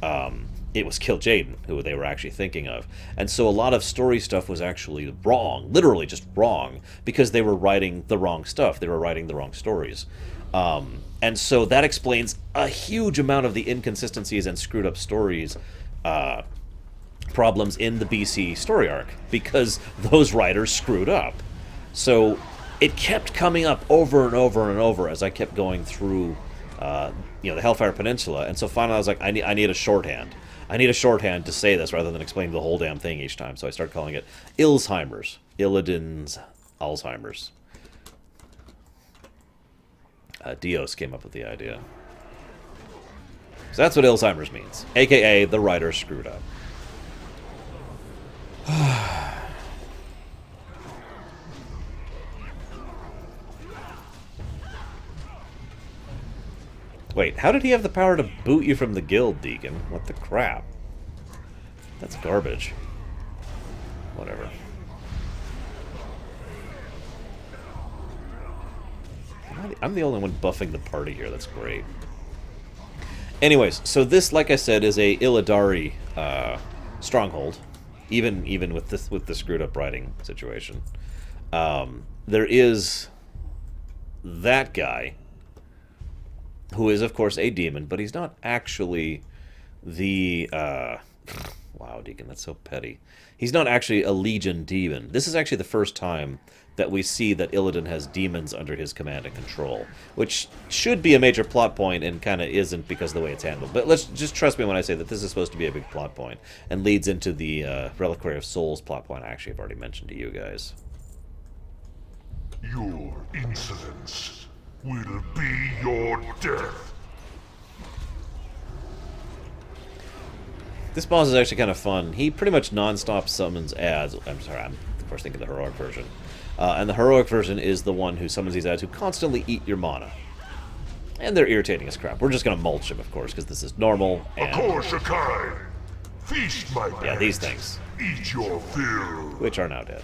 it was Kil'jaeden who they were actually thinking of. And so a lot of story stuff was actually wrong, literally just wrong, because they were writing the wrong stuff. They were writing the wrong stories. And so that explains a huge amount of the inconsistencies and screwed up stories problems in the BC story arc, because those writers screwed up. So it kept coming up over and over and over as I kept going through the Hellfire Peninsula, and so finally I was like, I need a shorthand. I need a shorthand to say this rather than explain the whole damn thing each time. So I started calling it Ilzheimer's. Illidan's Alzheimer's. Dios came up with the idea. So that's what Ilzheimer's means, aka the writer screwed up. Wait, how did he have the power to boot you from the guild, Deacon? What the crap? That's garbage. Whatever. I'm the only one buffing the party here. That's great. Anyways, so this, like I said, is a Illidari stronghold. Even with the screwed up writing situation. There is that guy, who is, of course, a demon, but he's not actually the... wow, Deacon, that's so petty. He's not actually a Legion demon. This is actually the first time that we see that Illidan has demons under his command and control, which should be a major plot point and kind of isn't because of the way it's handled. But let's just trust me when I say that this is supposed to be a big plot point and leads into the Reliquary of Souls plot point I actually have already mentioned to you guys. Your insolence will be your death. This boss is actually kind of fun. He pretty much non-stop summons ads. I'm sorry, I'm of course thinking the heroic version. And the heroic version is the one who summons these ads who constantly eat your mana. And they're irritating as crap. We're just going to mulch them, of course, because this is normal. And Shakai, feast my band. yeah, these things. Eat your fill. Which are now dead.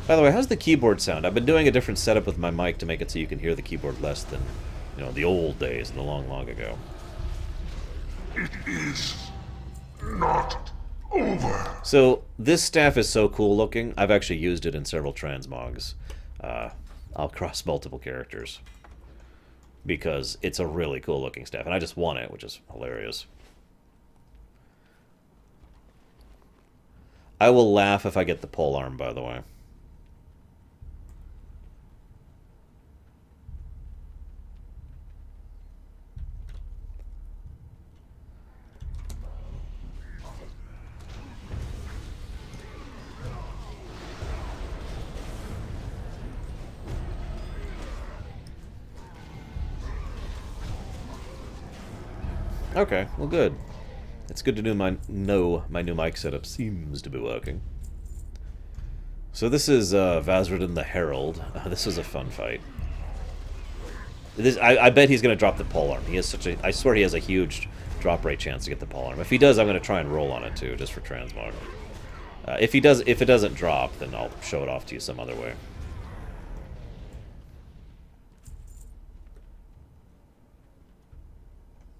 By the way, how's the keyboard sound? I've been doing a different setup with my mic to make it so you can hear the keyboard less than, the old days and the long, long ago. It is not over. So, this staff is so cool looking, I've actually used it in several transmogs. I'll cross multiple characters. Because it's a really cool looking staff, and I just won it, which is hilarious. I will laugh if I get the pole arm, by the way. Okay, well good. It's good to know my new mic setup seems to be working. So this is Vazradin the Herald. This is a fun fight. I bet he's going to drop the polearm. He has such a... I swear he has a huge drop rate chance to get the polearm. If he does, I'm going to try and roll on it too, just for transmog. If it doesn't drop, then I'll show it off to you some other way.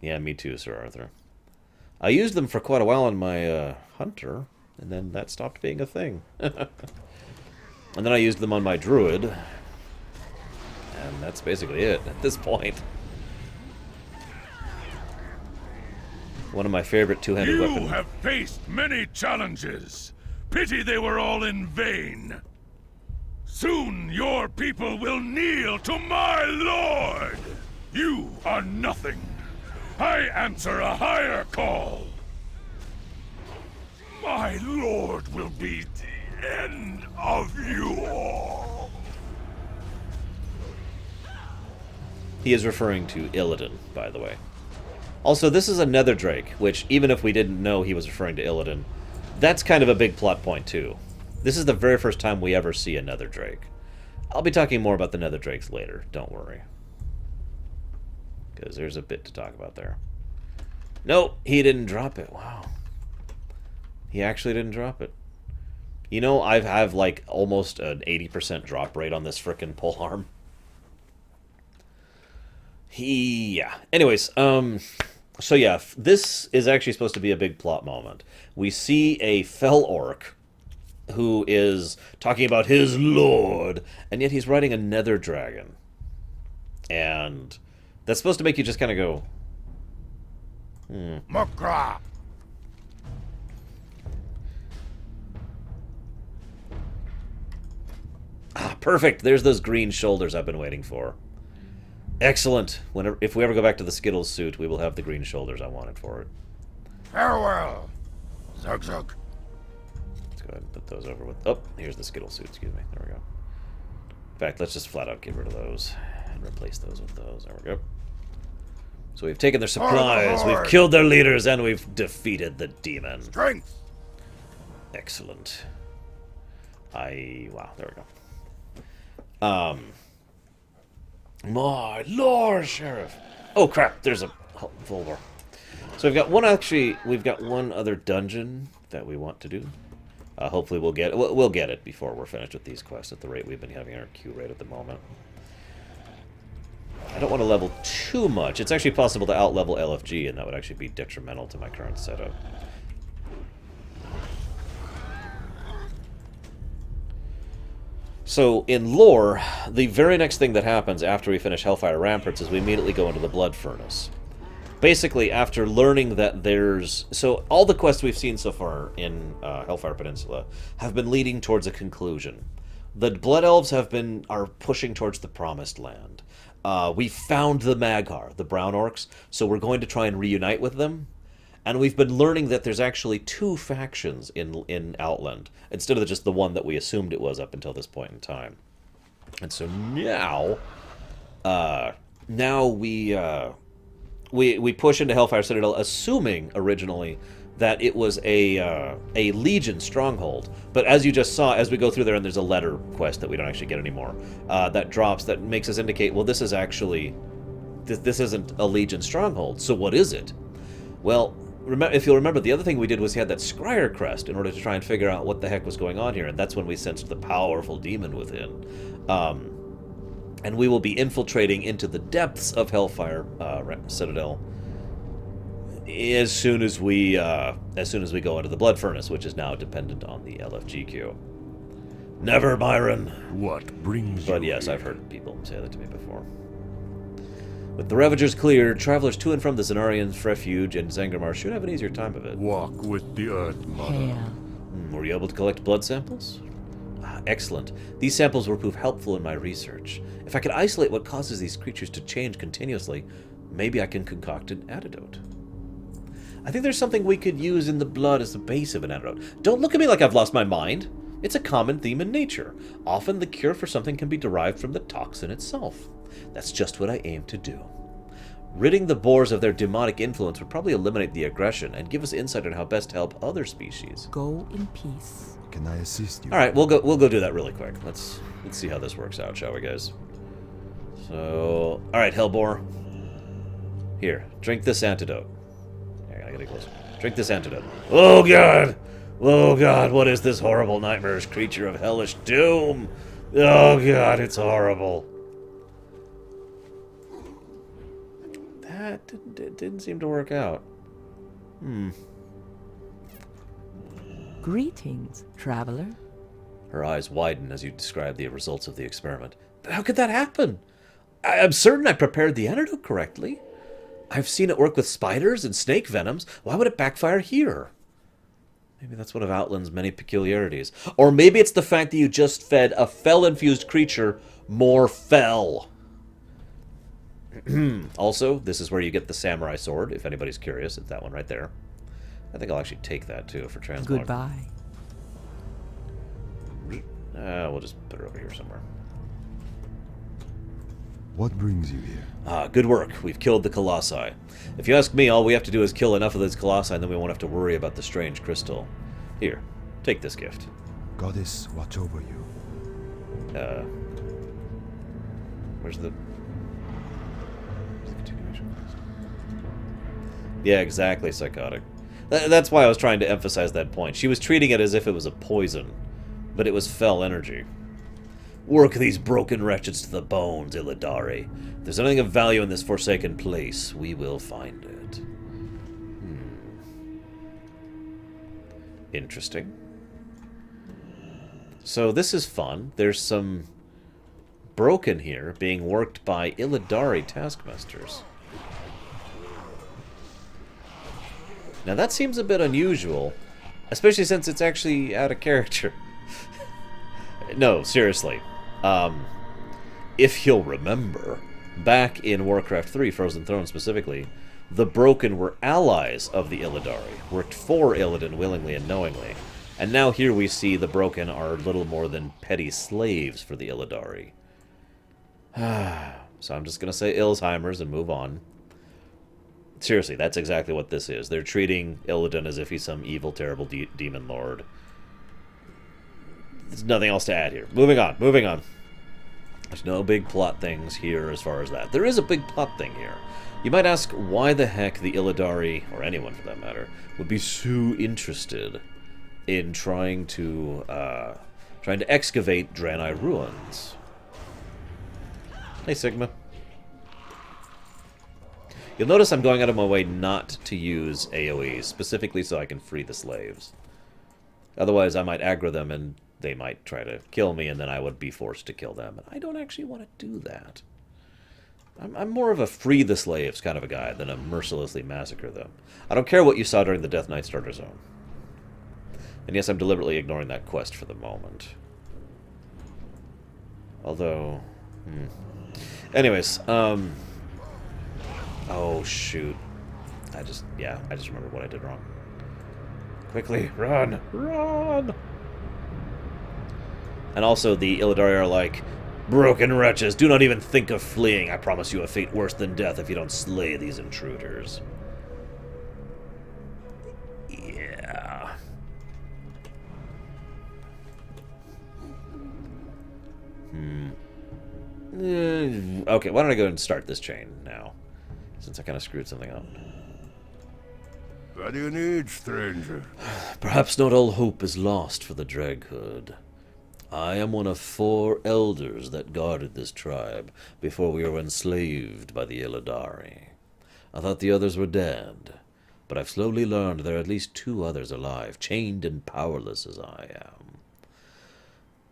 Yeah, me too, Sir Arthur. I used them for quite a while on my hunter, and then that stopped being a thing. And then I used them on my druid, and that's basically it at this point. One of my favorite two-handed weapons. You have faced many challenges. Pity they were all in vain. Soon your people will kneel to my lord. You are nothing. I answer a higher call. My lord will be the end of you all. He is referring to Illidan, by the way. Also, this is a Nether Drake, which, even if we didn't know he was referring to Illidan, that's kind of a big plot point, too. This is the very first time we ever see a Nether Drake. I'll be talking more about the Nether Drakes later, don't worry. Because there's a bit to talk about there. Nope, he didn't drop it. Wow. He actually didn't drop it. You know, I have like almost an 80% drop rate on this frickin' polearm. Yeah. Anyways, so yeah, this is actually supposed to be a big plot moment. We see a fell orc who is talking about his lord, and yet he's riding a nether dragon. And that's supposed to make you just kind of go, Makra! ah, perfect. There's those green shoulders I've been waiting for. Excellent. If we ever go back to the Skittles suit, we will have the green shoulders I wanted for it. Farewell! Zug zug. Let's go ahead and put those over with... Oh, here's the Skittles suit. Excuse me. There we go. In fact, let's just flat out get rid of those and replace those with those. There we go. So we've taken their supplies, we've killed their leaders, and we've defeated the demon. Strength! Excellent. Wow, there we go. My Lord, Sheriff. Oh, crap, there's a Volvar. So we've got one other dungeon that we want to do. Hopefully we'll get it before we're finished with these quests at the rate we've been having our queue rate at the moment. I don't want to level too much. It's actually possible to out-level LFG, and that would actually be detrimental to my current setup. So, in lore, the very next thing that happens after we finish Hellfire Ramparts is we immediately go into the Blood Furnace. Basically, after learning that there's... So, all the quests we've seen so far in Hellfire Peninsula have been leading towards a conclusion. The Blood Elves are pushing towards the Promised Land. We found the Mag'har, the Brown Orcs, so we're going to try and reunite with them. And we've been learning that there's actually 2 factions in Outland, instead of just the one that we assumed it was up until this point in time. And so now we push into Hellfire Citadel, assuming originally that it was a Legion stronghold. But as you just saw, as we go through there, and there's a letter quest that we don't actually get anymore, that drops, that makes us indicate, well, this is actually... This isn't a Legion stronghold, so what is it? Well, if you'll remember, the other thing we did was we had that Scryer crest in order to try and figure out what the heck was going on here, and that's when we sensed the powerful demon within. And we will be infiltrating into the depths of Hellfire Citadel as soon as we go into the Blood Furnace, which is now dependent on the LFG queue. Never, Byron. What brings But you yes, here? I've heard people say that to me before. With the Ravagers cleared, travelers to and from the Zenarian's refuge and Zangarmar should have an easier time of it. Walk with the earth, mother. Hail. Were you able to collect blood samples? Excellent. These samples will prove helpful in my research. If I could isolate what causes these creatures to change continuously, maybe I can concoct an antidote. I think there's something we could use in the blood as the base of an antidote. Don't look at me like I've lost my mind. It's a common theme in nature. Often the cure for something can be derived from the toxin itself. That's just what I aim to do. Ridding the boars of their demonic influence would probably eliminate the aggression and give us insight on how best to help other species. Go in peace. Can I assist you? All right, we'll go do that really quick. Let's see how this works out, shall we, guys? So, all right, Hellboar. Here, drink this antidote. I gotta get closer. Drink this antidote. Oh God! Oh God! What is this horrible nightmarish creature of hellish doom? Oh God! It's horrible. That didn't seem to work out. Greetings, traveler. Her eyes widen as you describe the results of the experiment. But how could that happen? I'm certain I prepared the antidote correctly. I've seen it work with spiders and snake venoms. Why would it backfire here? Maybe that's one of Outland's many peculiarities. Or maybe it's the fact that you just fed a fel-infused creature more fel. Also, this is where you get the samurai sword, if anybody's curious. It's that one right there. I think I'll actually take that, too, for transmog. Goodbye. We'll just put her over here somewhere. What brings you here? Good work. We've killed the Colossi. If you ask me, all we have to do is kill enough of those Colossi, and then we won't have to worry about the strange crystal. Here, take this gift. Goddess, watch over you. Where's the continuation quest? Yeah, exactly, psychotic. That's why I was trying to emphasize that point. She was treating it as if it was a poison, but it was fell energy. Work these broken wretches to the bones, Illidari. If there's anything of value in this forsaken place, we will find it. Interesting. So this is fun. There's some broken here being worked by Illidari taskmasters. Now that seems a bit unusual, especially since it's actually out of character. No, seriously. If you'll remember, back in Warcraft 3, Frozen Throne specifically, the Broken were allies of the Illidari, worked for Illidan willingly and knowingly. And now here we see the Broken are little more than petty slaves for the Illidari. So I'm just going to say Ilzheimer's and move on. Seriously, that's exactly what this is. They're treating Illidan as if he's some evil, terrible demon lord. There's nothing else to add here. Moving on, moving on. There's no big plot things here as far as that. There is a big plot thing here. You might ask why the heck the Illidari, or anyone for that matter, would be so interested in trying to excavate Draenei ruins. Hey, Sigma. You'll notice I'm going out of my way not to use AoE, specifically so I can free the slaves. Otherwise, I might aggro them and they might try to kill me, and then I would be forced to kill them. And I don't actually want to do that. I'm more of a free the slaves kind of a guy than a mercilessly massacre them. I don't care what you saw during the Death Knight Starter Zone. And yes, I'm deliberately ignoring that quest for the moment. Although... Anyways, oh, shoot. I just remembered what I did wrong. Quickly, run! Run! And also, the Illidari are like, broken wretches, do not even think of fleeing. I promise you a fate worse than death if you don't slay these intruders. Yeah. Okay, why don't I go and start this chain now, since I kind of screwed something up. What do you need, stranger? Perhaps not all hope is lost for the Draghood. I am one of 4 elders that guarded this tribe before we were enslaved by the Illidari. I thought the others were dead, but I've slowly learned there are at least 2 others alive, chained and powerless as I am.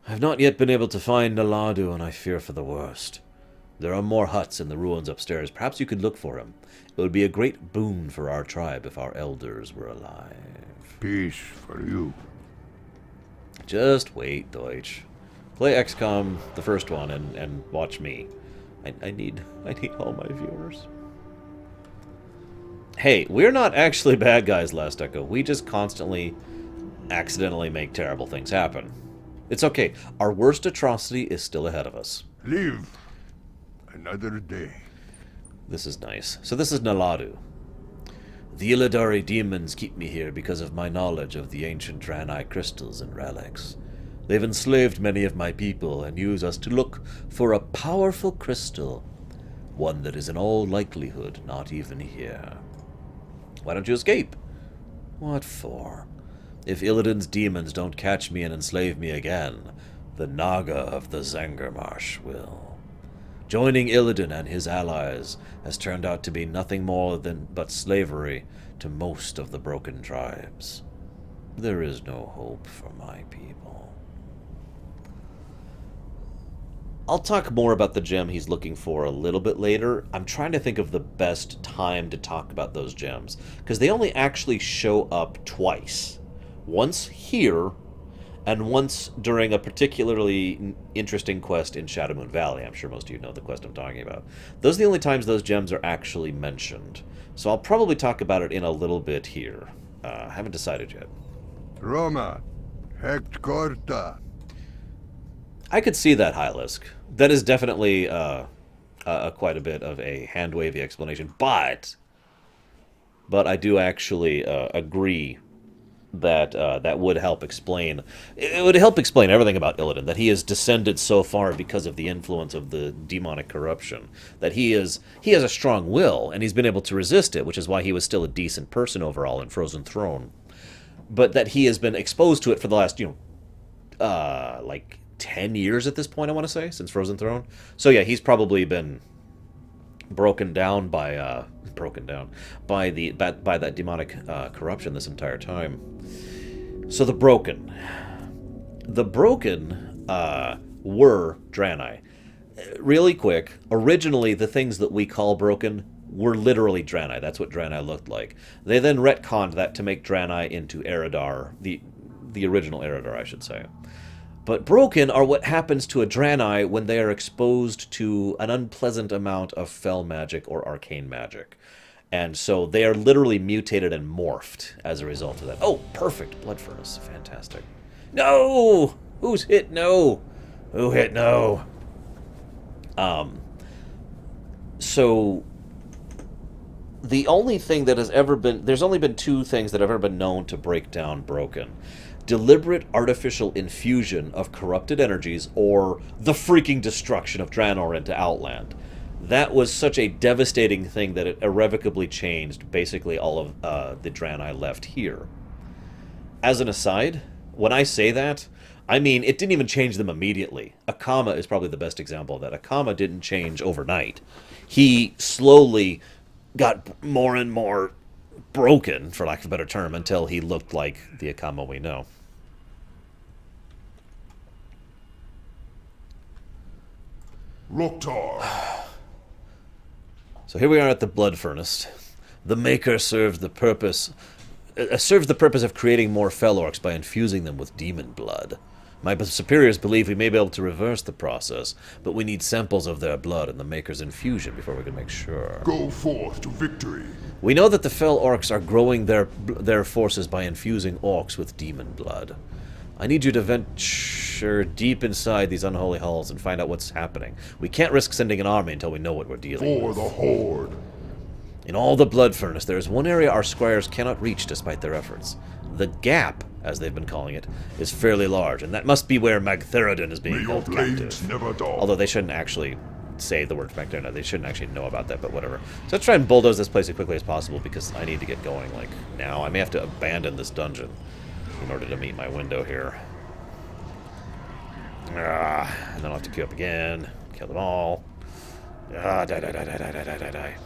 I have not yet been able to find Naladu, and I fear for the worst. There are more huts in the ruins upstairs. Perhaps you could look for him. It would be a great boon for our tribe if our elders were alive. Peace for you. Just wait, Deutsch. Play XCOM, the first one, and watch me. I need all my viewers. Hey, we're not actually bad guys, Last Echo. We just constantly, accidentally make terrible things happen. It's okay. Our worst atrocity is still ahead of us. Live another day. This is nice. So this is Naladu. The Illidari demons keep me here because of my knowledge of the ancient Draenei crystals and relics. They've enslaved many of my people and use us to look for a powerful crystal, one that is in all likelihood not even here. Why don't you escape? What for? If Illidan's demons don't catch me and enslave me again, the Naga of the Zangarmarsh will. Joining Illidan and his allies has turned out to be nothing more but slavery to most of the broken tribes. There is no hope for my people. I'll talk more about the gem he's looking for a little bit later. I'm trying to think of the best time to talk about those gems, because they only actually show up twice. Once here, and once during a particularly interesting quest in Shadowmoon Valley. I'm sure most of you know the quest I'm talking about. Those are the only times those gems are actually mentioned. So I'll probably talk about it in a little bit here. Haven't decided yet. Roma, Hect Corta. I could see that, Hylisk. That is definitely quite a bit of a hand-wavy explanation, but I do actually agree that would help explain. It would help explain everything about Illidan. That he has descended so far because of the influence of the demonic corruption. That he has a strong will, and he's been able to resist it, which is why he was still a decent person overall in Frozen Throne. But that he has been exposed to it for the last, like 10 years at this point, I want to say, since Frozen Throne. So yeah, he's probably been broken down by that demonic corruption this entire time. So the broken were Draenei. Really quick, originally the things that we call broken were literally Draenei. That's what Draenei looked like. They then retconned that to make Draenei into Eredar, the original Eredar, I should say. But broken are what happens to a Draenei when they are exposed to an unpleasant amount of fell magic or arcane magic. And so they are literally mutated and morphed as a result of that. Oh, perfect. Blood Furnace. Fantastic. No! Who's hit no? Who hit no? So the only thing that has ever been... There's only been two things that have ever been known to break down broken. Deliberate artificial infusion of corrupted energies, or the freaking destruction of Draenor into Outland. That was such a devastating thing that it irrevocably changed basically all of the Draenei left here. As an aside, when I say that, I mean it didn't even change them immediately. Akama is probably the best example of that. Akama didn't change overnight. He slowly got more and more broken, for lack of a better term, until he looked like the Akama we know. Loktar. So here we are at the Blood Furnace. The Maker serves the purpose of creating more Fel Orcs by infusing them with demon blood. My superiors believe we may be able to reverse the process, but we need samples of their blood and the Maker's infusion before we can make sure. Go forth to victory. We know that the Fel Orcs are growing their forces by infusing orcs with demon blood. I need you to venture deep inside these unholy halls and find out what's happening. We can't risk sending an army until we know what we're dealing with. For the Horde. In all the Blood Furnace, there is one area our squires cannot reach despite their efforts. The Gap, as they've been calling it, is fairly large, and that must be where Magtheridon is being held captive. Never dull. Although they shouldn't actually say the word Magtheridon. They shouldn't actually know about that, but whatever. So let's try and bulldoze this place as quickly as possible, because I need to get going, like, now. I may have to abandon this dungeon in order to meet my window here. And then I'll have to queue up again. Kill them all. Die.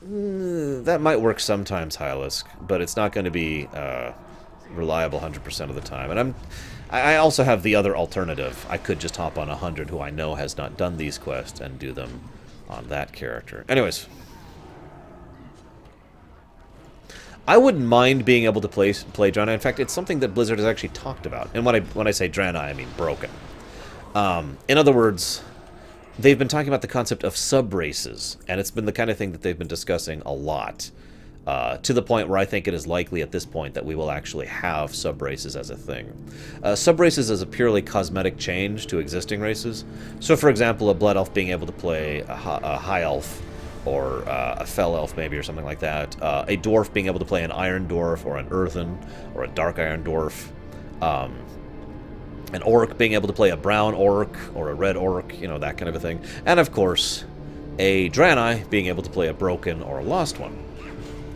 That might work sometimes, Hylisk, but it's not going to be reliable 100% of the time. And I also have the other alternative. I could just hop on 100 who I know has not done these quests and do them on that character. Anyways, I wouldn't mind being able to play Draenei. In fact, it's something that Blizzard has actually talked about. And when I say Draenei, I mean broken. In other words, they've been talking about the concept of sub-races, and it's been the kind of thing that they've been discussing a lot, to the point where I think it is likely at this point that we will actually have sub-races as a thing. Sub-races is a purely cosmetic change to existing races. So, for example, a Blood Elf being able to play a High Elf, or a Fel Elf maybe, or something like that. A Dwarf being able to play an Iron Dwarf, or an Earthen, or a Dark Iron Dwarf. An Orc being able to play a Brown Orc, or a Red Orc, you know, that kind of a thing. And, of course, a Draenei being able to play a Broken or a Lost One.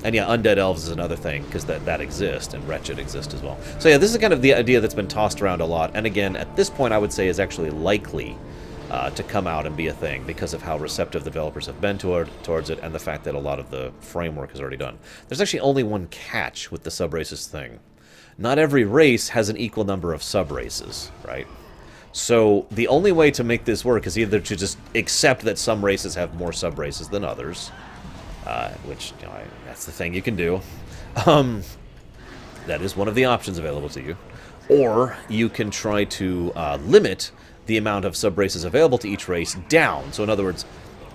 And yeah, Undead Elves is another thing, because that exists, and Wretched exist as well. So yeah, this is kind of the idea that's been tossed around a lot, and again, at this point I would say is actually likely to come out and be a thing, because of how receptive the developers have been towards it, and the fact that a lot of the framework is already done. There's actually only one catch with the sub-races thing. Not every race has an equal number of sub-races, right? So the only way to make this work is either to just accept that some races have more sub-races than others, which, you know, that's the thing you can do. That is one of the options available to you. Or you can try to limit the amount of sub-races available to each race down. So in other words,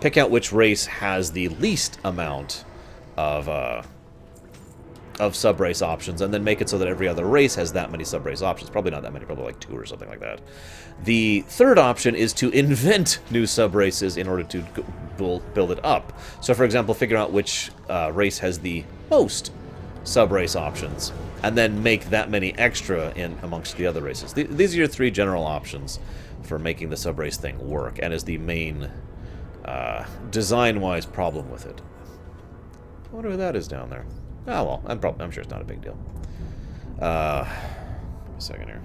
pick out which race has the least amount of of subrace options, and then make it so that every other race has that many subrace options. Probably not that many, probably like 2 or something like that. The third option is to invent new subraces in order to build it up. So, for example, figure out which race has the most subrace options, and then make that many extra in amongst the other races. These are your 3 general options for making the subrace thing work, and is the main design-wise problem with it. I wonder who that is down there. Oh, well, I'm sure it's not a big deal. Give me a second here.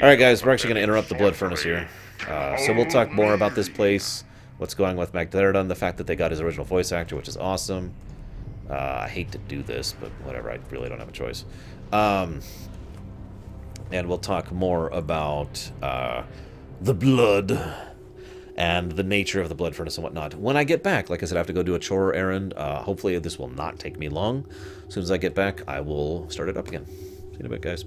Alright guys, we're actually going to interrupt the Blood Furnace here. So we'll talk more about this place, what's going on with Magdaridon, the fact that they got his original voice actor, which is awesome. I hate to do this, but whatever, I really don't have a choice. And we'll talk more about the blood and the nature of the Blood Furnace and whatnot when I get back. Like I said, I have to go do a chore errand. Hopefully this will not take me long. As soon as I get back, I will start it up again. See you in a bit, guys.